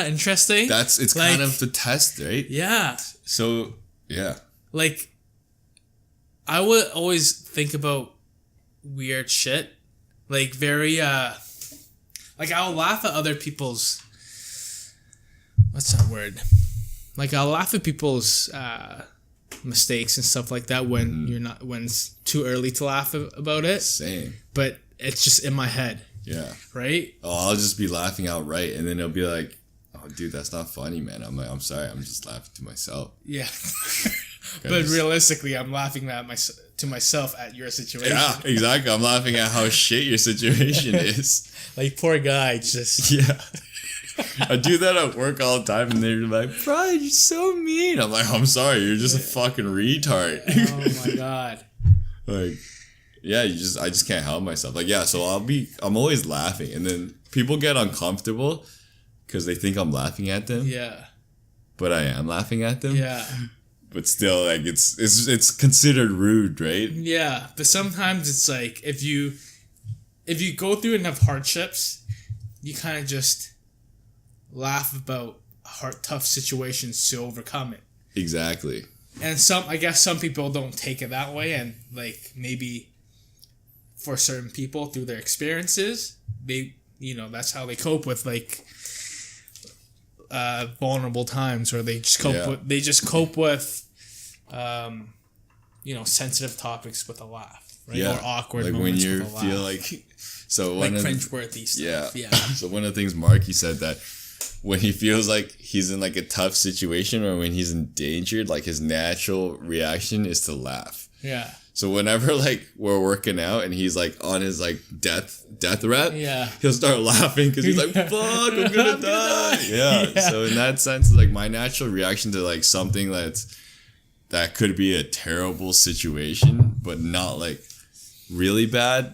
interesting? It's like, kind of the test, right? Yeah. So yeah. Like, I would always think about weird shit. Like very like I'll laugh at other people's what's that word? Like I'll laugh at people's mistakes and stuff like that when when it's too early to laugh about it. Same. But it's just in my head. Yeah. Right? Oh, I'll just be laughing outright, and then it'll be like, "Oh, dude, that's not funny, man." I'm like, "I'm sorry, I'm just laughing to myself." Yeah. But realistically, I'm laughing to myself at your situation. Yeah, exactly. I'm laughing at how shit your situation is. Like, poor guy, just... Yeah. I do that at work all the time, and they're like, "Bro, you're so mean." I'm like, "I'm sorry, you're just a fucking retard." Oh my god. Like, yeah, I just can't help myself. Like, yeah, so I'm always laughing, and then people get uncomfortable because they think I'm laughing at them. Yeah. But I am laughing at them. Yeah. But still, like, it's considered rude, right? Yeah, but sometimes it's like if you go through and have hardships, you kind of just laugh about tough situations to overcome it. Exactly. And I guess some people don't take it that way, and like maybe for certain people through their experiences, they that's how they cope with like vulnerable times, or they just cope with sensitive topics with a laugh, right? Yeah. Or awkward like moments when you with a laugh. feel like like cringeworthy stuff. Yeah. So one of the things Marky said that when he feels like he's in like a tough situation or when he's endangered, like his natural reaction is to laugh. Yeah. So whenever like we're working out and he's like on his like death rep, he'll start laughing because he's like, "Fuck, I'm gonna die." Yeah. So in that sense, like my natural reaction to like something that could be a terrible situation, but not like really bad,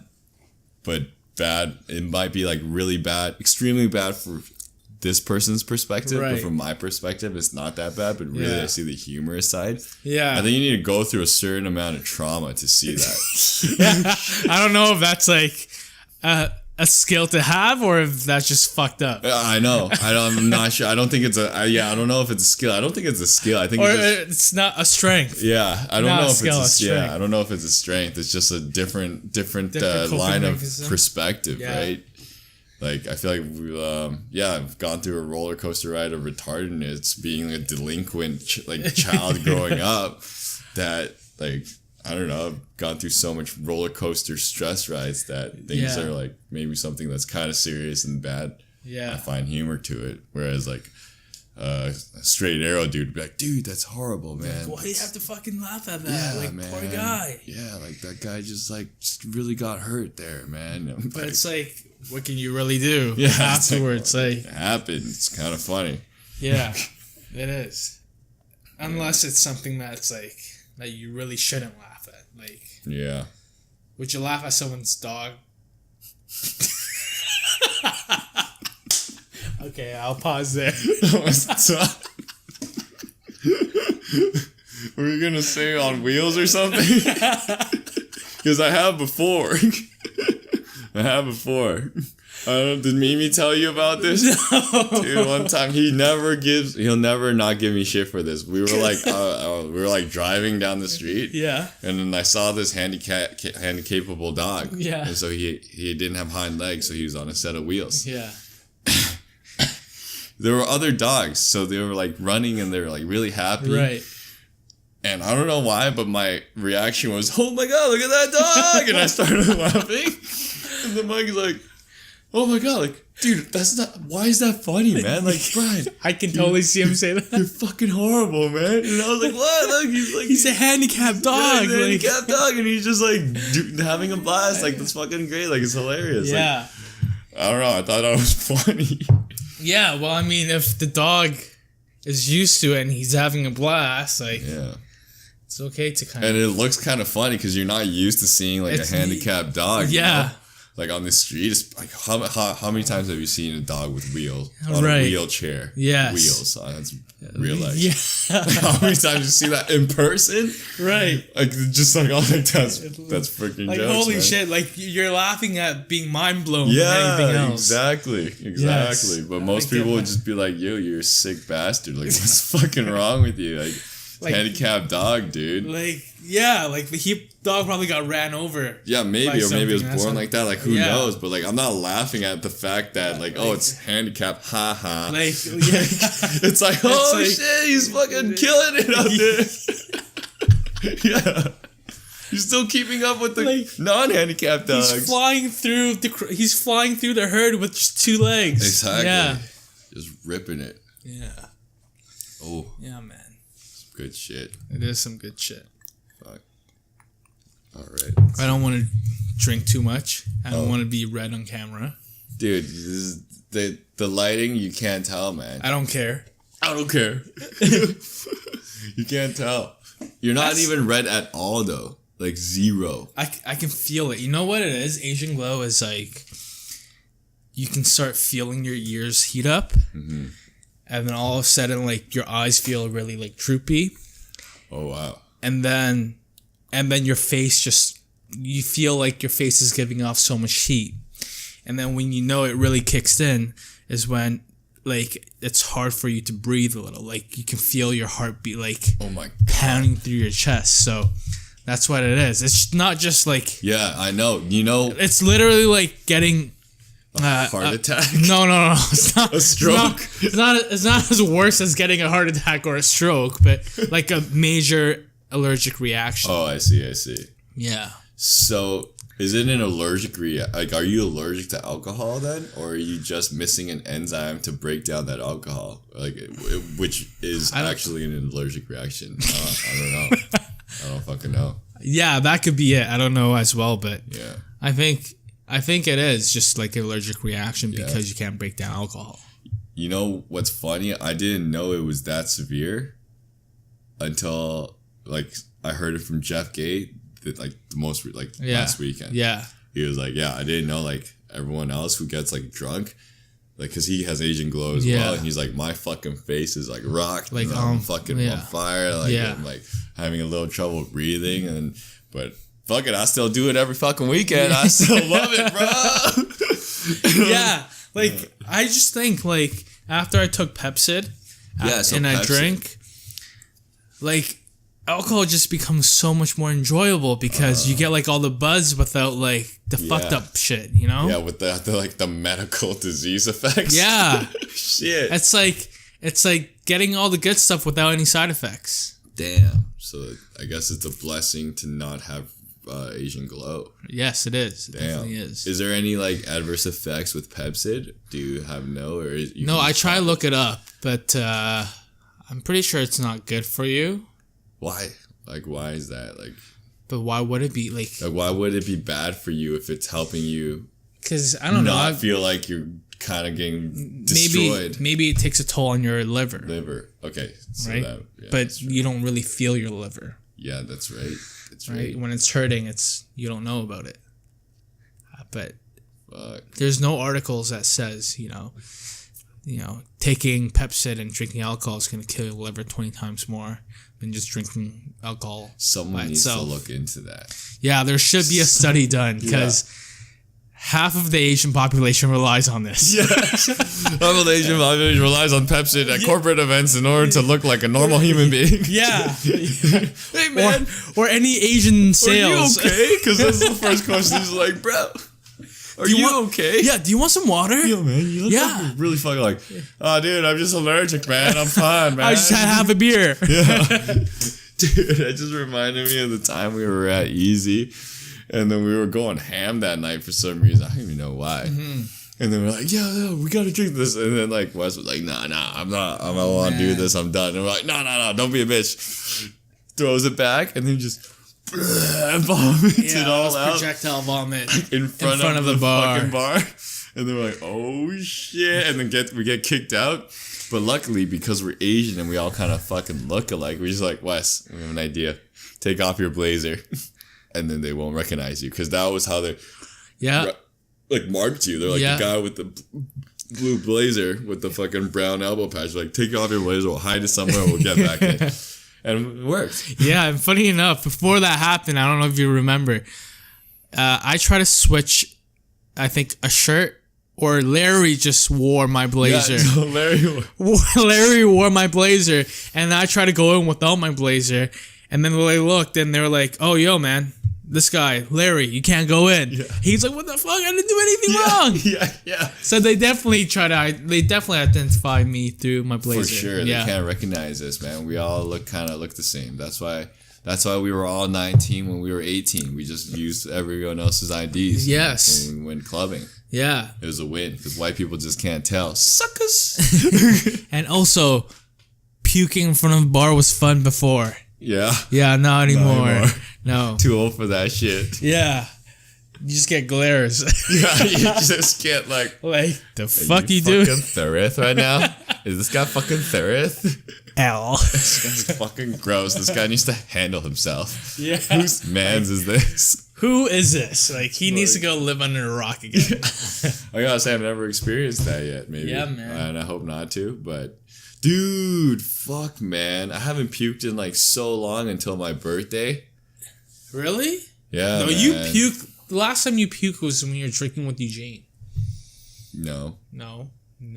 but bad. It might be like really bad, extremely bad for this person's perspective, right. But from my perspective, it's not that bad. But really, I see the humorous side. Yeah, I think you need to go through a certain amount of trauma to see that. I don't know if that's like a skill to have or if that's just fucked up. I know. I'm not sure. I don't think it's I don't know if it's a skill. I don't think it's a skill. I think it's not a strength. Yeah, I don't know if skill, it's I don't know if it's a strength. It's just a different line of perspective, right? Like, I feel like I've gone through a roller coaster ride of retardedness, being a delinquent child growing up, that like, I don't know, I've gone through so much roller coaster stress rides that things are like maybe something that's kind of serious and bad. Yeah. I find humor to it. Whereas like a straight arrow dude would be like, "Dude, that's horrible, man. Why do you have to fucking laugh at that? Like, man. Poor guy." Yeah, like that guy just really got hurt there, man. But it's like, what can you really do afterwards? It happens. It's kind of funny. Yeah, it is. Unless it's something that's like that you really shouldn't laugh at. Like, yeah, would you laugh at someone's dog? Okay, I'll pause there. Were you gonna say on wheels or something? Because I have before. Did Mimi tell you about this? No. Dude, one time he'll never not give me shit for this. We were like driving down the street. Yeah. And then I saw this handicapable dog. Yeah. And so he didn't have hind legs, so he was on a set of wheels. Yeah. There were other dogs, so they were like running and they were like really happy. Right. And I don't know why, but my reaction was, "Oh my god, look at that dog!" And I started laughing. And the monkey's like, oh my god, like, dude, that's not, why is that funny, man? Like, Brian, I can totally see him say that. you're fucking horrible, man. And I was like, what? Look, he's a handicapped dog. He's a handicapped dog, and he's just like having a blast. Like, that's fucking great. Like, it's hilarious. Yeah. Like, I don't know. I thought that was funny. Yeah, well, I mean, if the dog is used to it and he's having a blast, like, it's okay to kind of. And it looks kind of funny because you're not used to seeing like a handicapped dog. Yeah. You know? Like on the street, it's like how many times have you seen a dog with wheels on right. a wheelchair? Yes. Wheels. That's real life. Yeah. How many times you see that in person? Right. Like just like that's freaking like jokes, holy man. shit! Like you're laughing at being mind blown. Yeah, than anything else. exactly. Yes. But most people would just be like, "Yo, you're a sick bastard. Like, what's fucking wrong with you? Like handicapped dog, dude." Like the dog probably got ran over. Yeah, maybe, or maybe it was born like that. Like, who knows? But like, I'm not laughing at the fact that like, oh, it's handicapped. Ha ha. Like, it's like, oh shit, he's fucking killing it out there. Yeah. He's still keeping up with the non-handicapped dogs. He's flying through the herd with just 2 legs. Exactly. Yeah. Just ripping it. Yeah. Oh. Yeah, man. Good shit. It is some good shit. Fuck. All right. I don't want to drink too much. I don't want to be red on camera. Dude, this is the lighting, you can't tell, man. I don't care. I don't care. You can't tell. You're not even red at all, though. Like, zero. I can feel it. You know what it is? Asian glow is like, you can start feeling your ears heat up. Mm-hmm. And then all of a sudden, like, your eyes feel really, like, droopy. Oh, wow. And then your face just, you feel like your face is giving off so much heat. And then when you know it really kicks in is when, like, it's hard for you to breathe a little. Like, you can feel your heartbeat, like, oh my God, pounding through your chest. So that's what it is. It's not just like... Yeah, I know. You know... It's literally like getting... heart attack? No. It's not... A stroke? It's not as worse as getting a heart attack or a stroke, but like a major allergic reaction. Oh, I see. Yeah. So... Is it an allergic like, are you allergic to alcohol then? Or are you just missing an enzyme to break down that alcohol? Like, which is actually an allergic reaction. I don't know. I don't fucking know. Yeah, that could be it. I don't know as well, but yeah. I think it is just like an allergic reaction because you can't break down alcohol. You know what's funny? I didn't know it was that severe until, like, I heard it from Jeff Gay. Like the most last weekend. Yeah. He was like, yeah, I didn't know like everyone else who gets like drunk, like, cause he has Asian glow as well. And he's like, my fucking face is like rocked. Like, I'm fucking on fire. Like, I'm like having a little trouble breathing. But fuck it, I still do it every fucking weekend. I still love it, bro. Yeah. Like, I just think like after I took Pepsid I drink, like, alcohol just becomes so much more enjoyable because you get like all the buzz without like the fucked up shit, you know? Yeah, with the medical disease effects. Yeah. Shit. It's like getting all the good stuff without any side effects. Damn. So I guess it's a blessing to not have Asian glow. Yes, it is. It Damn. definitely is. Is there any like adverse effects with Pepsid? Do you have No, I try to look it up, but I'm pretty sure it's not good for you. Why? Like, why is that? Like, but why would it be like? Why would it be bad for you if it's helping you? Because I don't know. I feel like you're kind of getting destroyed. Maybe it takes a toll on your liver. Okay. So right. But you don't really feel your liver. Yeah, that's right. That's right. When it's hurting, you don't know about it. But there's no articles that says you know, taking Pepsid and drinking alcohol is going to kill your liver 20 times more than just drinking alcohol. Someone needs to look into that. Yeah, there should be a study done because half of the Asian population relies on this. Yeah, half of the Asian population relies on Pepsid at corporate events in order to look like a normal human being. Yeah. Hey, man. Or any Asian sales. Are you okay? Because that's the first question. Is like, bro. Are you okay? Yeah, do you want some water? Yo, man, you look like you're really fucking like, oh, dude, I'm just allergic, man. I'm fine, man. I just had half a beer. Yeah. Dude, that just reminded me of the time we were at Easy, And then we were going ham that night for some reason. I don't even know why. And then we're like, yeah, we gotta drink this. And then like Wes was like, nah, I'm not want to do this. I'm done. And we're like, no, don't be a bitch. Throws it back and then just vomits it all out. Projectile vomit in front of the fucking bar. And then we're like, oh shit. And then we get kicked out. But luckily, because we're Asian and we all kind of fucking look alike, we're just like, Wes, we have an idea. Take off your blazer. And then they won't recognize you. Because that was how they like marked you. They're like the guy with the blue blazer with the fucking brown elbow patch. Like, take off your blazer, we'll hide it somewhere, we'll get back in. And it worked. Yeah, and funny enough, before that happened, I don't know if you remember, I tried to switch, I think, a shirt, or Larry just wore my blazer. Yeah, so Larry wore my blazer, and I tried to go in without my blazer, and then they looked, and they were like, oh, yo, man, this guy, Larry, you can't go in. Yeah. He's like, what the fuck? I didn't do anything wrong. Yeah. So they definitely identify me through my blazer. For sure. They can't recognize us, man. We all look the same. That's why we were all 19 when we were 18. We just used everyone else's IDs. Yes. When we went clubbing. Yeah. It was a win because white people just can't tell. Suckers. And also, puking in front of a bar was fun before. Yeah. Yeah, not anymore. No. Too old for that shit. Yeah. You just get glares. Yeah, you just get like the fuck you do? Fucking Therith right now? Is this guy fucking Therith? L. This guy's fucking gross. This guy needs to handle himself. Yeah. Whose mans is this? Who is this? Like, he needs to go live under a rock again. I gotta say, I've never experienced that yet, maybe. Yeah, man. And I hope not to, but... Dude, fuck, man. I haven't puked in like so long until my birthday. Really? Yeah, no, man. you puked... The last time you puked was when you were drinking with Eugene. No,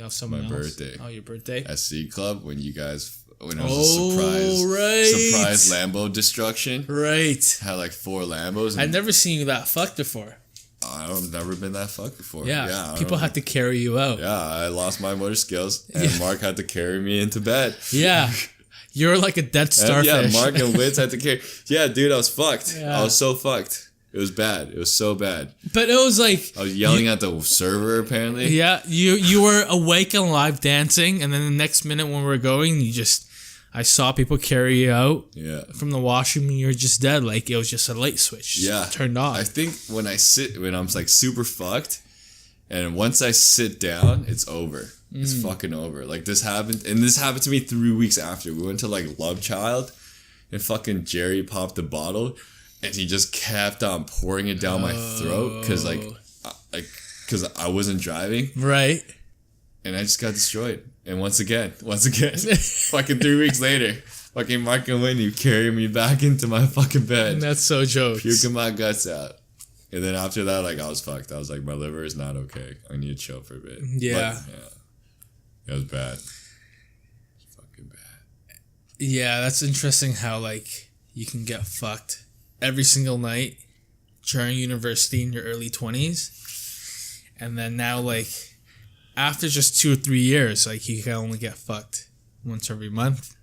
someone else. My birthday. Oh, your birthday? SC Club, when it was a surprise Lambo destruction. Right. Had like 4 Lambos. I've never seen you that fucked before. I've never been that fucked before. Yeah, people had to carry you out. Yeah, I lost my motor skills, and Mark had to carry me into bed. Yeah. You're like a dead starfish. Mark and Witz had to carry. Yeah, dude, I was fucked. Yeah. I was so fucked. It was bad. It was so bad. But it was like... I was yelling at the server, apparently. Yeah, you were awake and alive dancing, and then the next minute when we were going, I saw people carry you out from the washroom, and you were just dead. Like, it was just a light switch. Yeah. Turned off. I think when I'm like super fucked, and once I sit down, it's over. It's fucking over. Like, this happened to me 3 weeks after. We went to like Love Child, and fucking Jerry popped the bottle, and he just kept on pouring it down my throat because I wasn't driving. Right. And I just got destroyed. And once again, fucking 3 weeks later, fucking Mark and Wendy carry me back into my fucking bed. And that's so jokes. Puking my guts out. And then after that, like, I was fucked. I was like, my liver is not okay. I need to chill for a bit. Yeah. It was bad. It was fucking bad. Yeah, that's interesting how, like, you can get fucked every single night during university in your early 20s. And then now, like, after just 2 or 3 years, like, you can only get fucked once every month.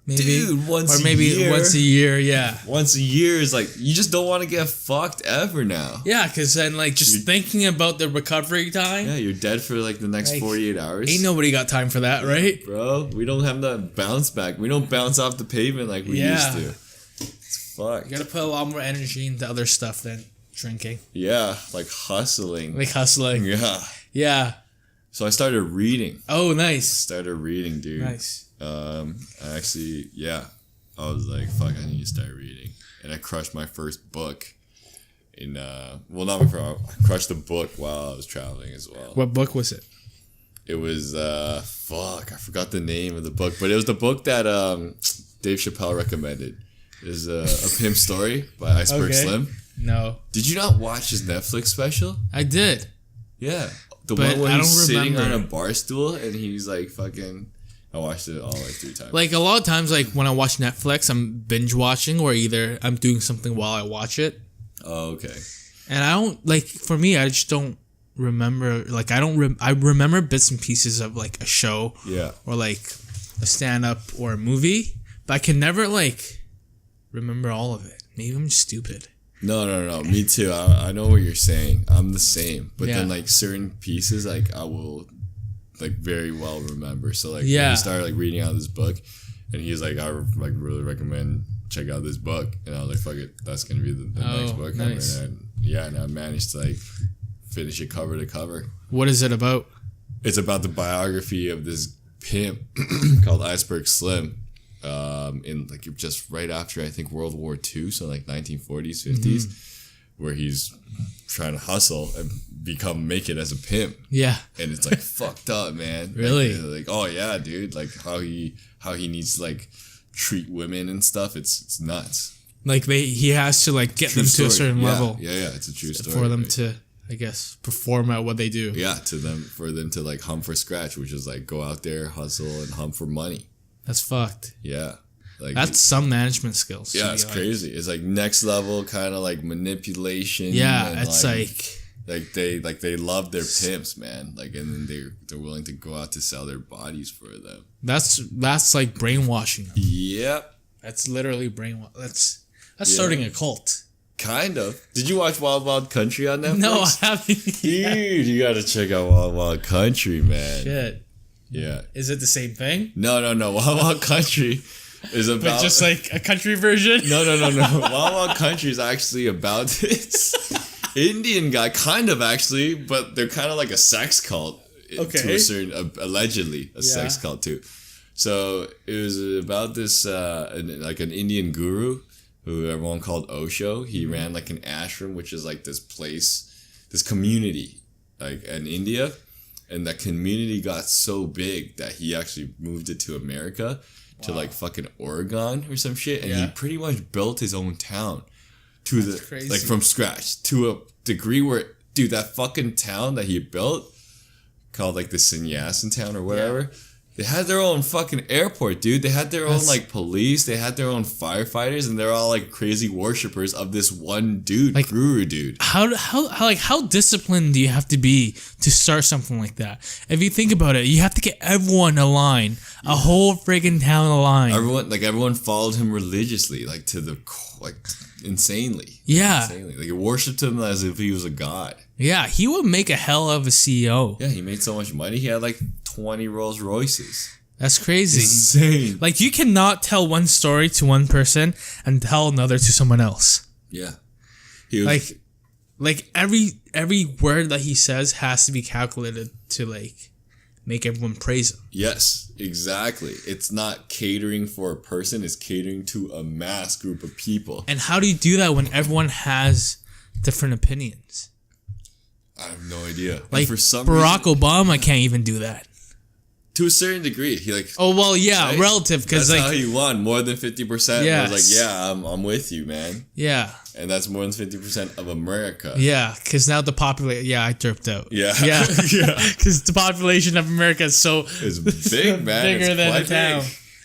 Maybe. Dude, once a year. Or maybe once a year, yeah. Once a year is like, you just don't want to get fucked ever now. Yeah, because then, like, just thinking about the recovery time. Yeah, you're dead for, like, the next 48 hours. Ain't nobody got time for that, right? Bro, we don't have that bounce back. We don't bounce off the pavement like we used to. It's fucked. You gotta put a lot more energy into other stuff than drinking. Yeah, like hustling. Yeah. Yeah. So I started reading. Oh, nice. Started reading, dude. Nice. I was like, fuck, I need to start reading. And I crushed my first book I crushed the book while I was traveling as well. What book was it? It was, I forgot the name of the book, but it was the book that Dave Chappelle recommended. It was A Pimp Story by Iceberg Slim. No. Did you not watch his Netflix special? I did. Yeah. The one where he's sitting on a bar stool and he's like fucking... I watched it all like 3 times. Like a lot of times, like when I watch Netflix, I'm binge watching or either I'm doing something while I watch it. Oh, okay. And I don't like, for me, I just don't remember. Like I remember bits and pieces of like a show, or like a stand up or a movie, but I can never like remember all of it. Maybe I'm just stupid. No. Me too. I know what you're saying. I'm the same. But Yeah. then like certain pieces, like I will like very well remember. So like when Yeah. he started like reading out this book, and he's like, I like really recommend check out this book. And I was like, fuck it, that's gonna be the next book. Nice. And yeah, and I managed to like finish it cover to cover. What is it about? It's about the biography of this pimp called Iceberg Slim. In like just right after I think World War II, so like 1940s, 50s, where he's trying to hustle and make it as a pimp. Yeah. And it's like fucked up, man. Really? Like oh yeah, dude. Like how he needs to like treat women and stuff. It's nuts. Like he has to like get True them story. to a certain level. Yeah, it's a true story. For them to, I guess, perform at what they do. Yeah, for them to like hum for scratch, which is like go out there, hustle, and hum for money. That's fucked. Yeah. Like That's some management skills. Yeah, it's crazy. It's like next level kind of like manipulation. Yeah, and it's they love their pimps, man. Like, and then they're willing to go out to sell their bodies for them. that's like brainwashing. Yep. That's literally brainwash. That's starting a cult. Kind of. Did you watch Wild Wild Country on Netflix? No, I haven't. Dude, you gotta check out Wild Wild Country, man. Shit. Yeah. Is it the same thing? No. Wild Wild Country is about... But just like a country version? No. Wild Wild Country is actually about this Indian guy, kind of actually, but they're kind of like a sex cult. Okay. To a certain... allegedly a sex cult, too. So, it was about this, like an Indian guru who everyone called Osho. He ran like an ashram, which is like this place, this community, like in India. And that community got so big that he actually moved it to America, to like fucking Oregon or some shit. And he pretty much built his own town crazy. Like from scratch to a degree where, dude, that fucking town that he built called like the Sannyasin town or whatever. Yeah. They had their own fucking airport, dude. They had their own like police. They had their own firefighters, and they're all like crazy worshippers of this one dude, like, guru dude. How disciplined do you have to be to start something like that? If you think about it, you have to get everyone aligned, a whole friggin' town aligned. Everyone followed him religiously, like to the insanely. Yeah, insanely. Like worshipped him as if he was a god. Yeah, he would make a hell of a CEO. Yeah, he made so much money. He had like 20 Rolls Royces. That's crazy. Insane. Like you cannot tell one story to one person and tell another to someone else. Yeah. He was like every word that he says has to be calculated to like make everyone praise him. Yes, exactly. It's not catering for a person, it's catering to a mass group of people. And how do you do that when everyone has different opinions? I have no idea. Like for some Barack Obama can't even do that. To a certain degree, he like. Oh well, yeah, right? Relative because that's like how he won more than 50%. Yeah, was like, yeah, I'm with you, man. Yeah, and that's more than 50% of America. Yeah, because now the population. Yeah, I derped out. Yeah, yeah, because the population of America is so it's big, man. Bigger than a town.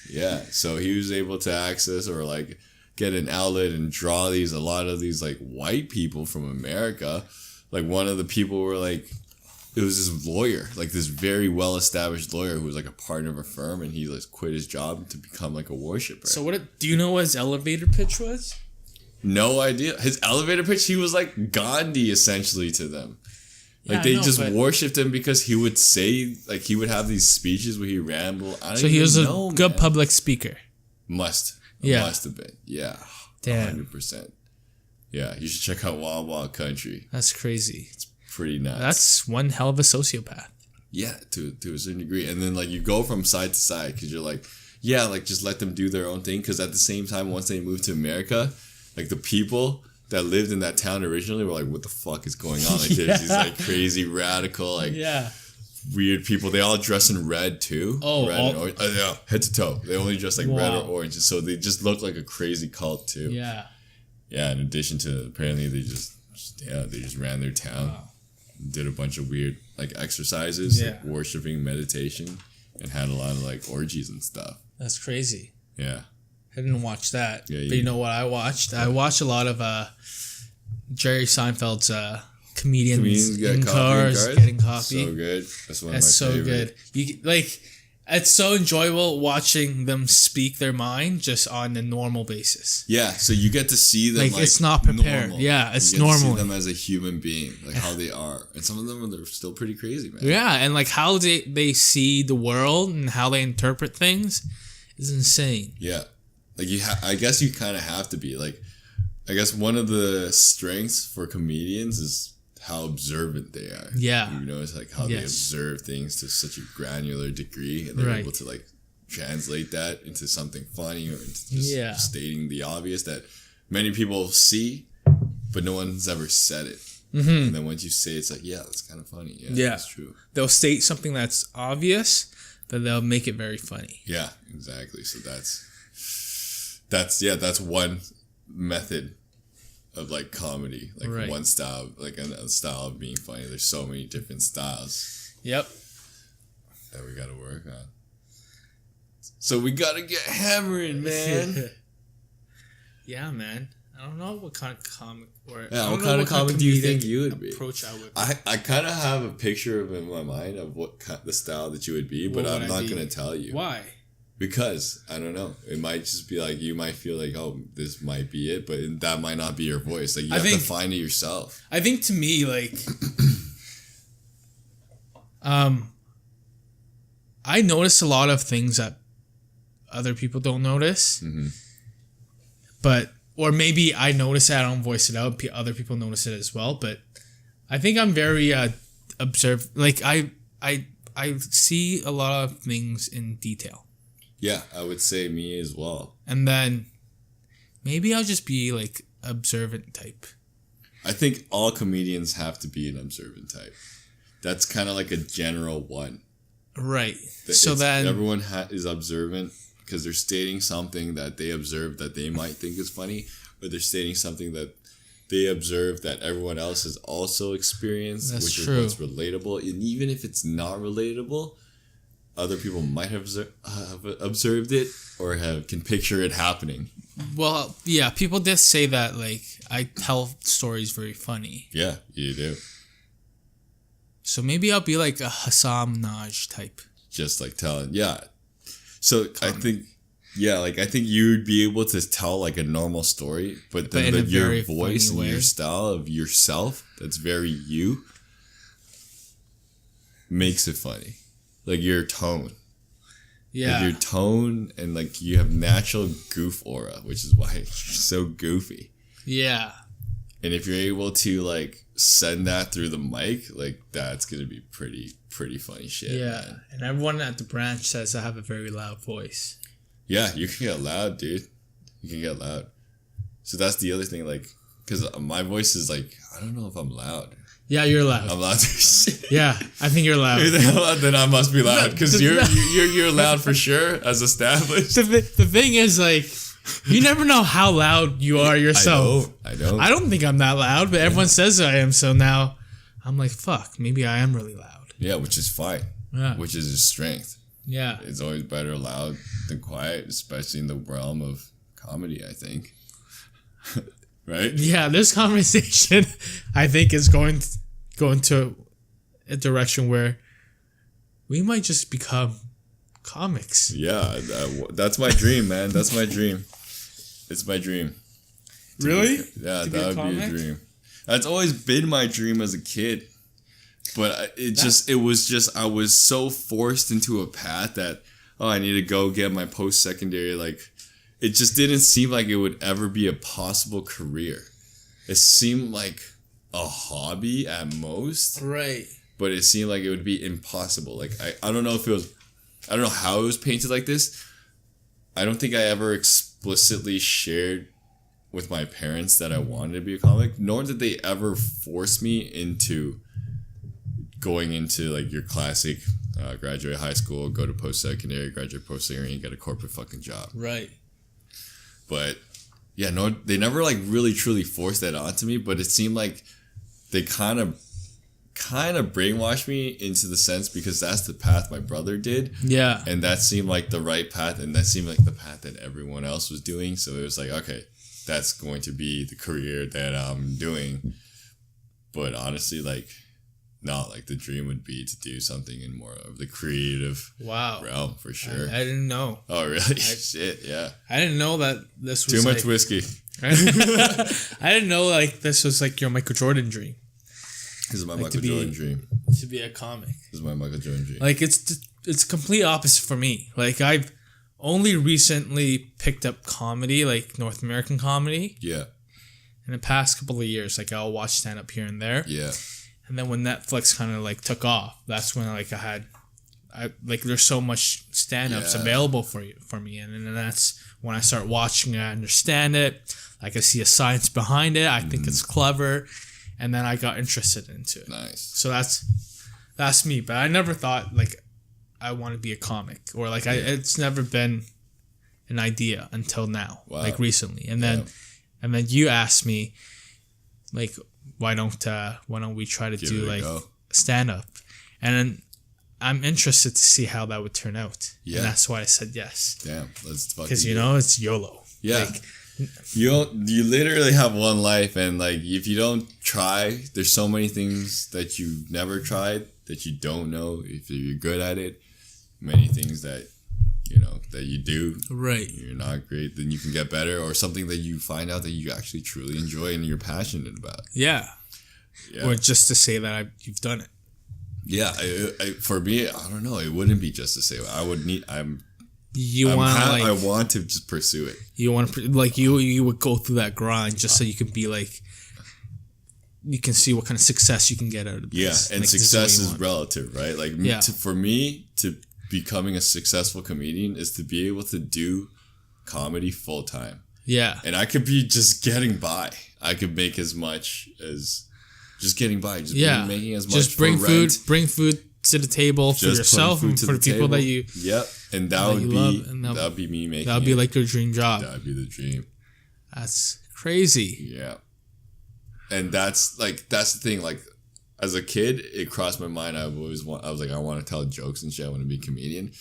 Yeah, so he was able to access or like get an outlet and draw a lot of these like white people from America. Like one of the people were like. It was this lawyer, like this very well-established lawyer who was like a partner of a firm, and he like quit his job to become like a worshiper. So do you know what his elevator pitch was? No idea. His elevator pitch, he was like Gandhi essentially to them. Like they just worshipped him because he would say, like he would have these speeches where he rambled. So he was a good public speaker. Must have been. Yeah. Damn. 100%. Yeah, you should check out Wild Wild Country. That's crazy. It's pretty nuts. That's one hell of a sociopath. Yeah, to a certain degree. And then like you go from side to side because you're like, yeah, like just let them do their own thing. Because at the same time, once they moved to America, like the people that lived in that town originally were like, what the fuck is going on? Like there's these like crazy radical like weird people. They all dress in red too. Oh, red and orange. Yeah, head to toe. They only dress like red or orange. So they just look like a crazy cult too. Yeah. Yeah. In addition to apparently they just ran their town. Wow. Did a bunch of weird like exercises, like worshiping, meditation, and had a lot of like orgies and stuff. That's crazy. Yeah. I didn't watch that. Yeah, but you know what I watched? I watched a lot of Jerry Seinfeld's comedians in cars getting coffee. So good. That's one of my so favorite. good. You like it's so enjoyable watching them speak their mind just on a normal basis. Yeah, so you get to see them like it's not prepared. Normal. Yeah, it's you get normal. To see them as a human being, like how they are, and some of them they're still pretty crazy, man. Yeah, and like how they see the world and how they interpret things is insane. Yeah, like I guess you kind of have to be like. I guess one of the strengths for comedians is how observant they are. Yeah. You know, it's like how they observe things to such a granular degree, and they're able to like translate that into something funny or into just stating the obvious that many people see, but no one's ever said it. Mm-hmm. And then once you say it, it's like, yeah, that's kind of funny. Yeah, that's true. They'll state something that's obvious, but they'll make it very funny. Yeah, exactly. So that's one method of like comedy, like one style, like a style of being funny. There's so many different styles. Yep. That we gotta work on. So we gotta get hammering, man. Yeah, man. I don't know what kind of comic or what kind of comic do you think you would be? Approach I would. I kind of have a picture of in my mind of the style that you would be, but I'm not gonna tell you. Why? Because I don't know. It might just be like you might feel like, oh, this might be it, but that might not be your voice. Like you have to find it yourself. I think to me, like, I notice a lot of things that other people don't notice, or maybe I notice it, I don't voice it out. Other people notice it as well. But I think I'm very observant. Like I see a lot of things in detail. Yeah, I would say me as well. And then maybe I'll just be like observant type. I think all comedians have to be an observant type. That's kind of like a general one. Right. So then everyone is observant because they're stating something that they observed that they might think is funny, or they're stating something that they observe that everyone else has also experienced, That's which true. is what's relatable. And even if it's not relatable, other people might have observed it or can picture it happening. Well, yeah, people did say that, like, I tell stories very funny. Yeah, you do. So maybe I'll be like a Hassam Minhaj type. Just like telling, yeah. So I think you'd be able to tell like a normal story, but then your voice and your style of yourself, that's very you, makes it funny. Like your tone. Yeah. Like your tone and like you have natural goof aura, which is why you're so goofy. Yeah. And if you're able to like send that through the mic, like that's gonna be pretty funny shit. Yeah. Man. And everyone at the branch says I have a very loud voice. Yeah, you can get loud, dude. You can get loud. So that's the other thing, like, because my voice is like, I don't know if I'm loud. Yeah, you're loud. I'm loud. Yeah, I think you're loud. Then I must be loud because you're loud for sure, as established. The thing is, like, you never know how loud you are yourself. I know. I don't think I'm that loud, but everyone says I am. So now I'm like, fuck, maybe I am really loud. Yeah, which is fine. Yeah. Which is a strength. Yeah. It's always better loud than quiet, especially in the realm of comedy, I think. Right? Yeah, this conversation, I think, is going to a direction where we might just become comics. Yeah, that's my dream, man. That's my dream. It's my dream. Really? Yeah, that would be a dream. That's always been my dream as a kid. But I was so forced into a path that, I need to go get my post-secondary, like, it just didn't seem like it would ever be a possible career. It seemed like a hobby at most. Right. But it seemed like it would be impossible. Like, I don't know if it was, I don't know how it was painted like this. I don't think I ever explicitly shared with my parents that I wanted to be a comic, nor did they ever force me into going into like your classic graduate high school, go to post-secondary, graduate post-secondary, and get a corporate fucking job. Right. But yeah, no, they never like really truly forced that onto me, but it seemed like they kind of brainwashed me into the sense because that's the path my brother did. Yeah. And that seemed like the right path, and that seemed like the path that everyone else was doing. So it was like, okay, that's going to be the career that I'm doing. But honestly, like, no, like the dream would be to do something in more of the creative realm for sure. I didn't know. Oh, really? Shit, yeah. I didn't know that this was too much whiskey. I didn't know like this was like your Michael Jordan dream. This is my Michael Jordan dream. To be a comic. This is my Michael Jordan dream. Like it's complete opposite for me. Like I've only recently picked up comedy, like North American comedy. Yeah. In the past couple of years, like I'll watch stand up here and there. Yeah. And then when Netflix kind of like took off, that's when like I like there's so much stand ups available for me, and then that's when I start watching it, I understand it. Like I see a science behind it. I think it's clever, and then I got interested into it. Nice. So that's me. But I never thought like I want to be a comic, or like it's never been an idea until now, like recently. And then you asked me like, why don't we try to do like stand up? And then I'm interested to see how that would turn out. Yeah. And that's why I said yes. Damn, let's fucking because it's YOLO. Yeah. Like, you literally have one life, and like if you don't try, there's so many things that you never tried that you don't know if you're good at it. Many things that that you do you're not great, then you can get better, or something that you find out that you actually truly enjoy and you're passionate about. Yeah. Or just to say that you've done it. Yeah. For me, I don't know. It wouldn't be just to say I would need. I want to just pursue it. You want to like you would go through that grind just so you can be like, you can see what kind of success you can get out of this. Yeah, and like, success is relative, right? Like for me to becoming a successful comedian is to be able to do comedy full time. Yeah. And I could be just getting by. I could make as much as just getting by. Just making as much. Just bring food to the table for yourself and for the people that you. Yep. And that would be me making. That would be like your dream job. That would be the dream. That's crazy. Yeah. And that's the thing. Like, as a kid, it crossed my mind. I was like, I want to tell jokes and shit. I want to be a comedian.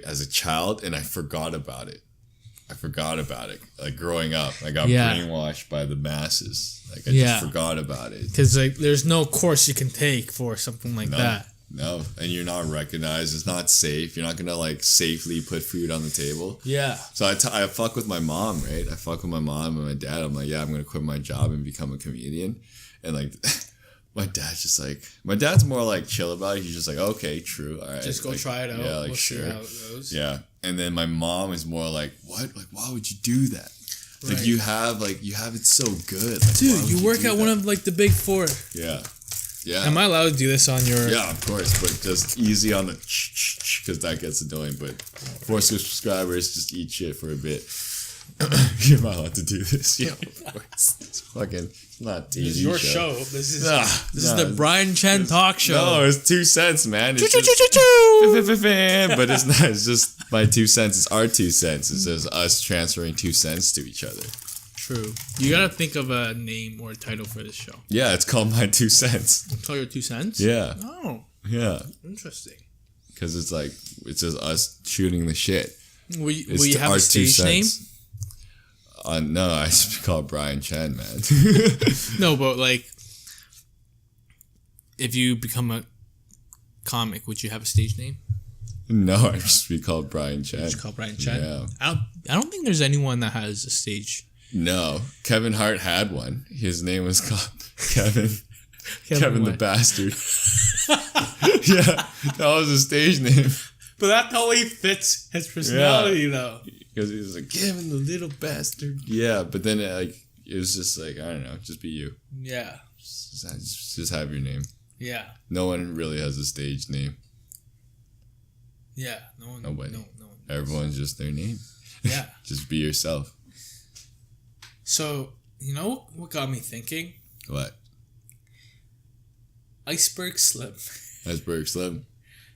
As a child, and I forgot about it. Like growing up, I got brainwashed by the masses. Like I just forgot about it. Because like, there's no course you can take for something like that. No, and you're not recognized. It's not safe. You're not gonna like safely put food on the table. Yeah. So I fuck with my mom, right? I fuck with my mom and my dad. I'm like, I'm gonna quit my job and become a comedian, and like. My dad's more like chill about it. He's just like, okay, true, all right. Just go try it out. Yeah, like, we'll sure. See how it goes. Yeah. And then my mom is more like, what? Like, why would you do that? Right. Like, you have it so good. Like, dude, you work at one of like the big four. Yeah. Yeah. Am I allowed to do this on your... Yeah, of course, but just easy on the because that gets annoying. But for subscribers, just eat shit for a bit. You're not allowed to do this. Yeah, of course. It's fucking... Not TV this is your show. This is the Brian Chen talk show. No, it's 2 cents, man. It's but it's not. It's just my 2 cents. It's our 2 cents. It's just us transferring 2 cents to each other. True. You gotta think of a name or a title for this show. Yeah, it's called My 2 Cents. It's called your 2 cents? Yeah. Oh. Yeah. Interesting. Because it's like it's just us shooting the shit. Will you have a stage name? No, I just call it Brian Chen, man. No, but like, if you become a comic, would you have a stage name? No, I'd just be called Brian Chen. Just called Brian Chen? Yeah. I don't think there's anyone that has a stage. No. Kevin Hart had one. His name was called Kevin the Bastard. Yeah, that was his stage name. But that totally fits his personality, though. Because he was like, Kevin the little bastard. Yeah, but then it was just like, I don't know, just be you. Yeah. Just have your name. Yeah. No one really has a stage name. Yeah. No one. Nobody. No one. Everyone's just their name. Yeah. Just be yourself. So, you know what got me thinking? What? Iceberg Slim. Iceberg Slim.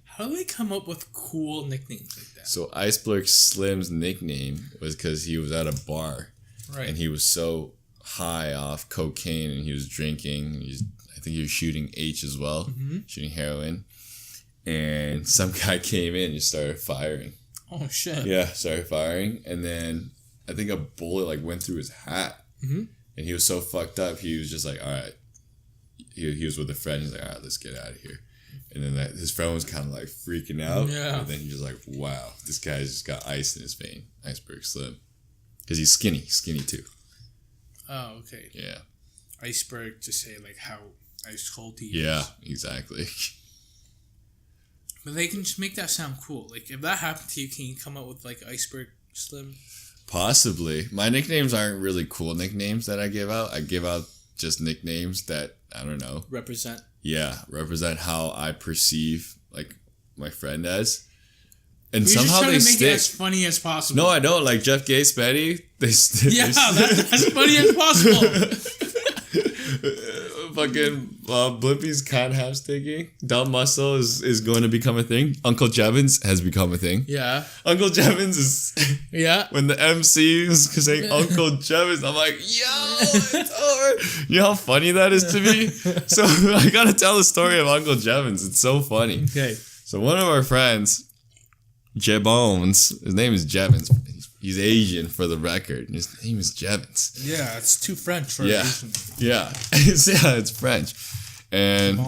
How do they come up with cool nicknames like that? So Iceberg Slim's nickname was because he was at a bar. Right. And he was so high off cocaine and he was drinking. I think he was shooting H as well. Mm-hmm. Shooting heroin. And some guy came in and just started firing. Oh, shit. Yeah, started firing. And then I think a bullet went through his hat. Mm-hmm. And he was so fucked up, he was just like, all right. he was with a friend. He's like, all right, let's get out of here. And then his friend was kind of like freaking out. Yeah. And then he was like, wow, this guy's just got ice in his vein. Iceberg Slim. Because he's skinny too. Oh, okay. Yeah. Iceberg to say like how ice cold he is. Yeah, exactly. But they can just make that sound cool. Like if that happened to you, can you come up with like Iceberg Slim? Possibly. My nicknames aren't really cool nicknames that I give out. I give out just nicknames that, I don't know. Represent How I perceive like my friend as. And You're somehow just they trying to make stick. it as funny as possible. No, I don't. Like Jeff Gates, Betty. That's as funny as possible. Fucking Blippi's can't have sticking. Dumb muscle is going to become a thing. Uncle Jevons has become a thing. Yeah. Uncle Jevons is when the MC is saying Uncle Jevons, I'm like, yo, it's over. You know how funny that is to me? So I gotta tell the story of Uncle Jevons. It's so funny. Okay. So one of our friends, Jebones, his name is Jevons. He's Asian for the record. His name is Jevons. Yeah, it's too French for Asian. Asian. Yeah. It's French. And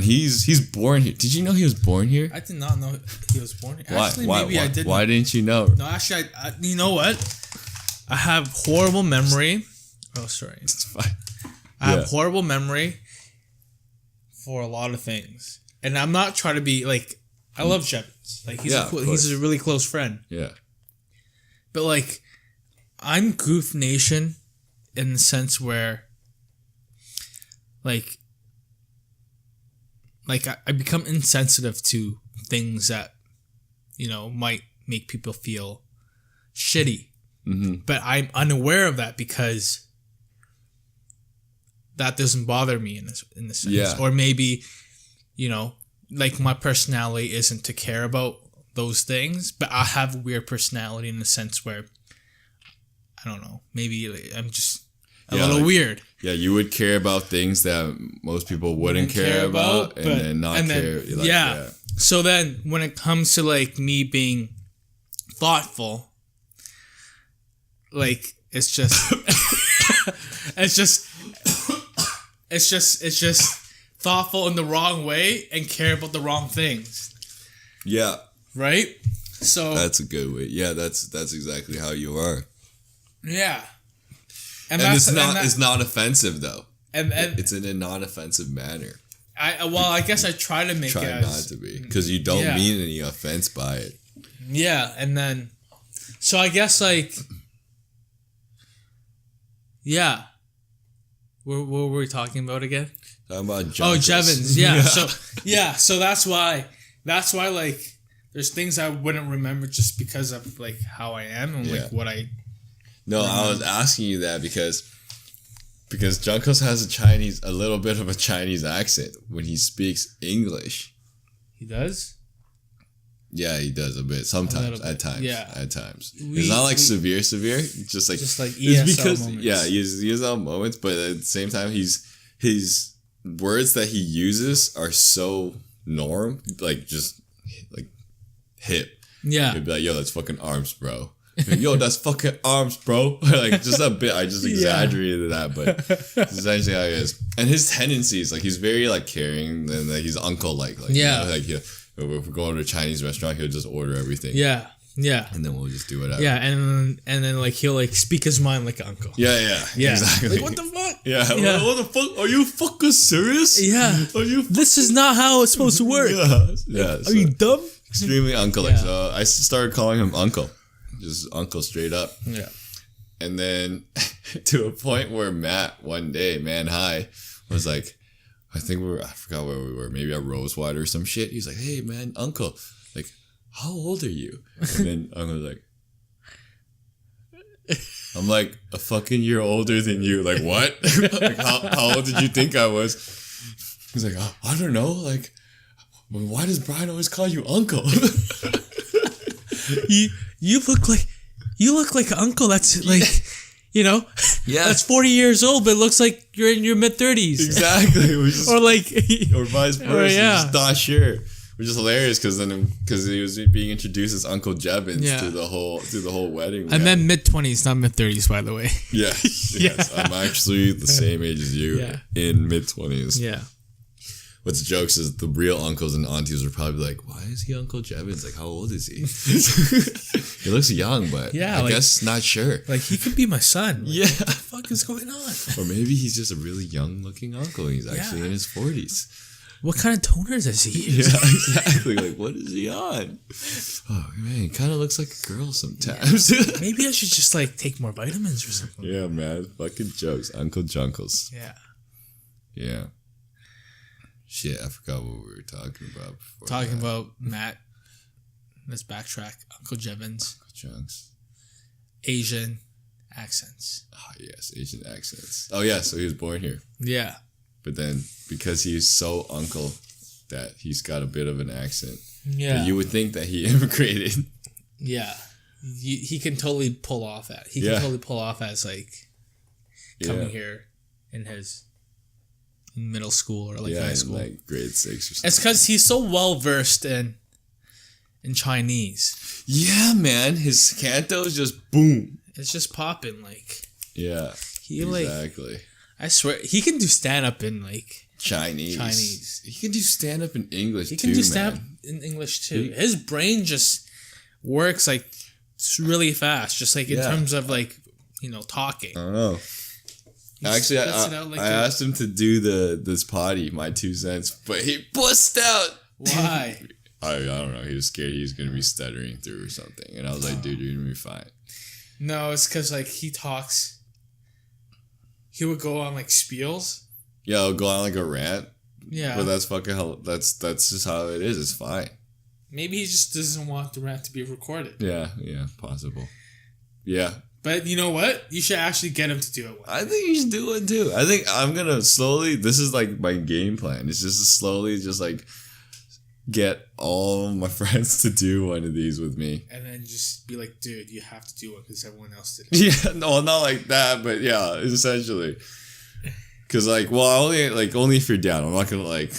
he's born here. Did you know he was born here? I did not know he was born here. Why? Actually, Why? maybe I did. Why didn't you know? No, actually, you know what? I have horrible memory. Oh, sorry. It's fine. I have horrible memory for a lot of things. And I'm not trying to be like, I love Jevons. Like he's a really close friend. Yeah. But like, I'm Goofnation in the sense where, like I become insensitive to things that, might make people feel shitty. Mm-hmm. But I'm unaware of that because that doesn't bother me in the sense. Yeah. Or maybe, like my personality isn't to care about those things, but I have a weird personality in the sense where, I don't know, maybe I'm just a little weird. Yeah, you would care about things that most people wouldn't care about and then not care. Yeah. So then when it comes to like me being thoughtful, like it's just it's just thoughtful in the wrong way and care about the wrong things. Yeah. Right? So that's a good way. Yeah, that's exactly how you are. Yeah. And it's not offensive though. And it's in a non-offensive manner. I guess I try to make it not to be, because you don't mean any offense by it. Yeah, and then so I guess like what were we talking about again? Talking about Junkers. Oh, Jevons. Yeah. So that's why like there's things I wouldn't remember just because of like how I am and like what I. No, I was asking you that because Junkos has a little bit of a Chinese accent when he speaks English. He does? Yeah, he does a bit. Sometimes, at times. Yeah. At times. It's not like severe. Just like ESL moments. Yeah, he has ESL moments, but at the same time, his words that he uses are so norm, like just like hip. Yeah. He'd be like, yo, that's fucking arms, bro. Yo, that's fucking arms, bro. Like just a bit. I just exaggerated that, but it's essentially how he is. And his tendencies, like he's very like caring and like he's uncle like if we're going to a Chinese restaurant, he'll just order everything. Yeah. And then we'll just do whatever. Yeah, and then like he'll like speak his mind like an uncle. Yeah. Exactly. Like, what the fuck? Yeah. What the fuck? Are you fucking serious? Yeah. This is not how it's supposed to work. Yeah. Are you dumb? Extremely uncle-like. Yeah. So I started calling him uncle. Just uncle straight up. Yeah. And then to a point where Matt one day, man high, was like, I forgot where we were, maybe at Rosewater or some shit. He's like, hey man, uncle, like, how old are you? And then uncle was like, I'm like a fucking year older than you. Like what? Like how old did you think I was? He's like, I don't know. Like, why does Brian always call you uncle? You look like an uncle that's like, that's 40 years old, but it looks like you're in your mid-30s. Exactly. Or like, or vice versa. Just not sure. which is hilarious because he was being introduced as Uncle Jevons through the whole wedding. I meant mid-20s, not mid-30s, by the way. Yeah, yes, I'm actually the same age as you in mid-20s. Yeah. What's jokes is the real uncles and aunties are probably like, why is he Uncle Jevons? Like, how old is he? He looks young, but I guess not sure. Like, he could be my son. Like, yeah. What the fuck is going on? Or maybe he's just a really young looking uncle. He's actually in his 40s. What kind of toner does he use? Yeah, exactly. Like, what is he on? Oh, man, he kind of looks like a girl sometimes. Yeah. Maybe I should just, like, take more vitamins or something. Yeah, man. Fucking jokes. Uncle Junkles. Yeah. Yeah. Shit, I forgot what we were talking about before. Talking about Matt. Let's backtrack. Uncle Jevons. Uncle Junks. Asian accents. Oh, yes. Asian accents. Oh, yeah. So he was born here. Yeah. But then, because he's so uncle that he's got a bit of an accent. Yeah. You would think that he immigrated. Yeah. He can totally pull off that. He can totally pull off as, like, coming here in his middle school or like high school, like grade 6 or something. It's because he's so well versed in Chinese. Yeah, man, his Canto is just boom. It's just popping, like exactly. Like, I swear he can do stand up in like Chinese. He can do stand up in English. He can do stand up in English too. His brain just works like really fast, just like in terms of like talking. I don't know. Actually, I asked him to do this potty, my 2 cents, but he bust out. Why? I don't know. He was scared he was going to be stuttering through or something. And I was like, dude, you're going to be fine. No, it's because like he talks. He would go on like spiels. Yeah, he'll go on like a rant. Yeah. But that's fucking hell. That's just how it is. It's fine. Maybe he just doesn't want the rant to be recorded. Yeah, possible. Yeah. But you know what? You should actually get him to do it. I think you should do it too. I think I'm going to slowly, this is like my game plan. It's just to slowly just like get all my friends to do one of these with me. And then just be like, dude, you have to do it because everyone else did it. Yeah, no, not like that, but yeah, essentially. Because like, well, only if you're down. I'm not going to like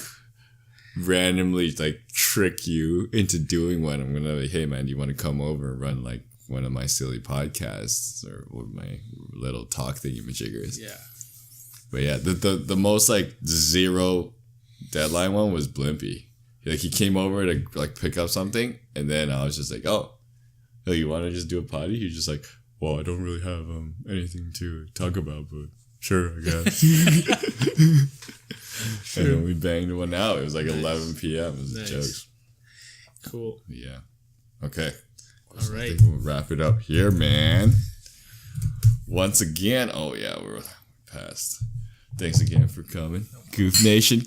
randomly like trick you into doing one. I'm going to be like, hey man, do you want to come over and run like one of my silly podcasts or my little talk thingy-majiggers. Yeah. But yeah, the most like zero deadline one was Blimpy. Like he came over to like pick up something, and then I was just like, oh, you want to just do a potty? He's just like, well, I don't really have anything to talk about, but sure, I guess. And then we banged one out. It was like 11 p.m. It was jokes. Cool. Yeah. Okay. All right. I think we'll wrap it up here, man. Once again, we're past. Thanks again for coming. Goofnation.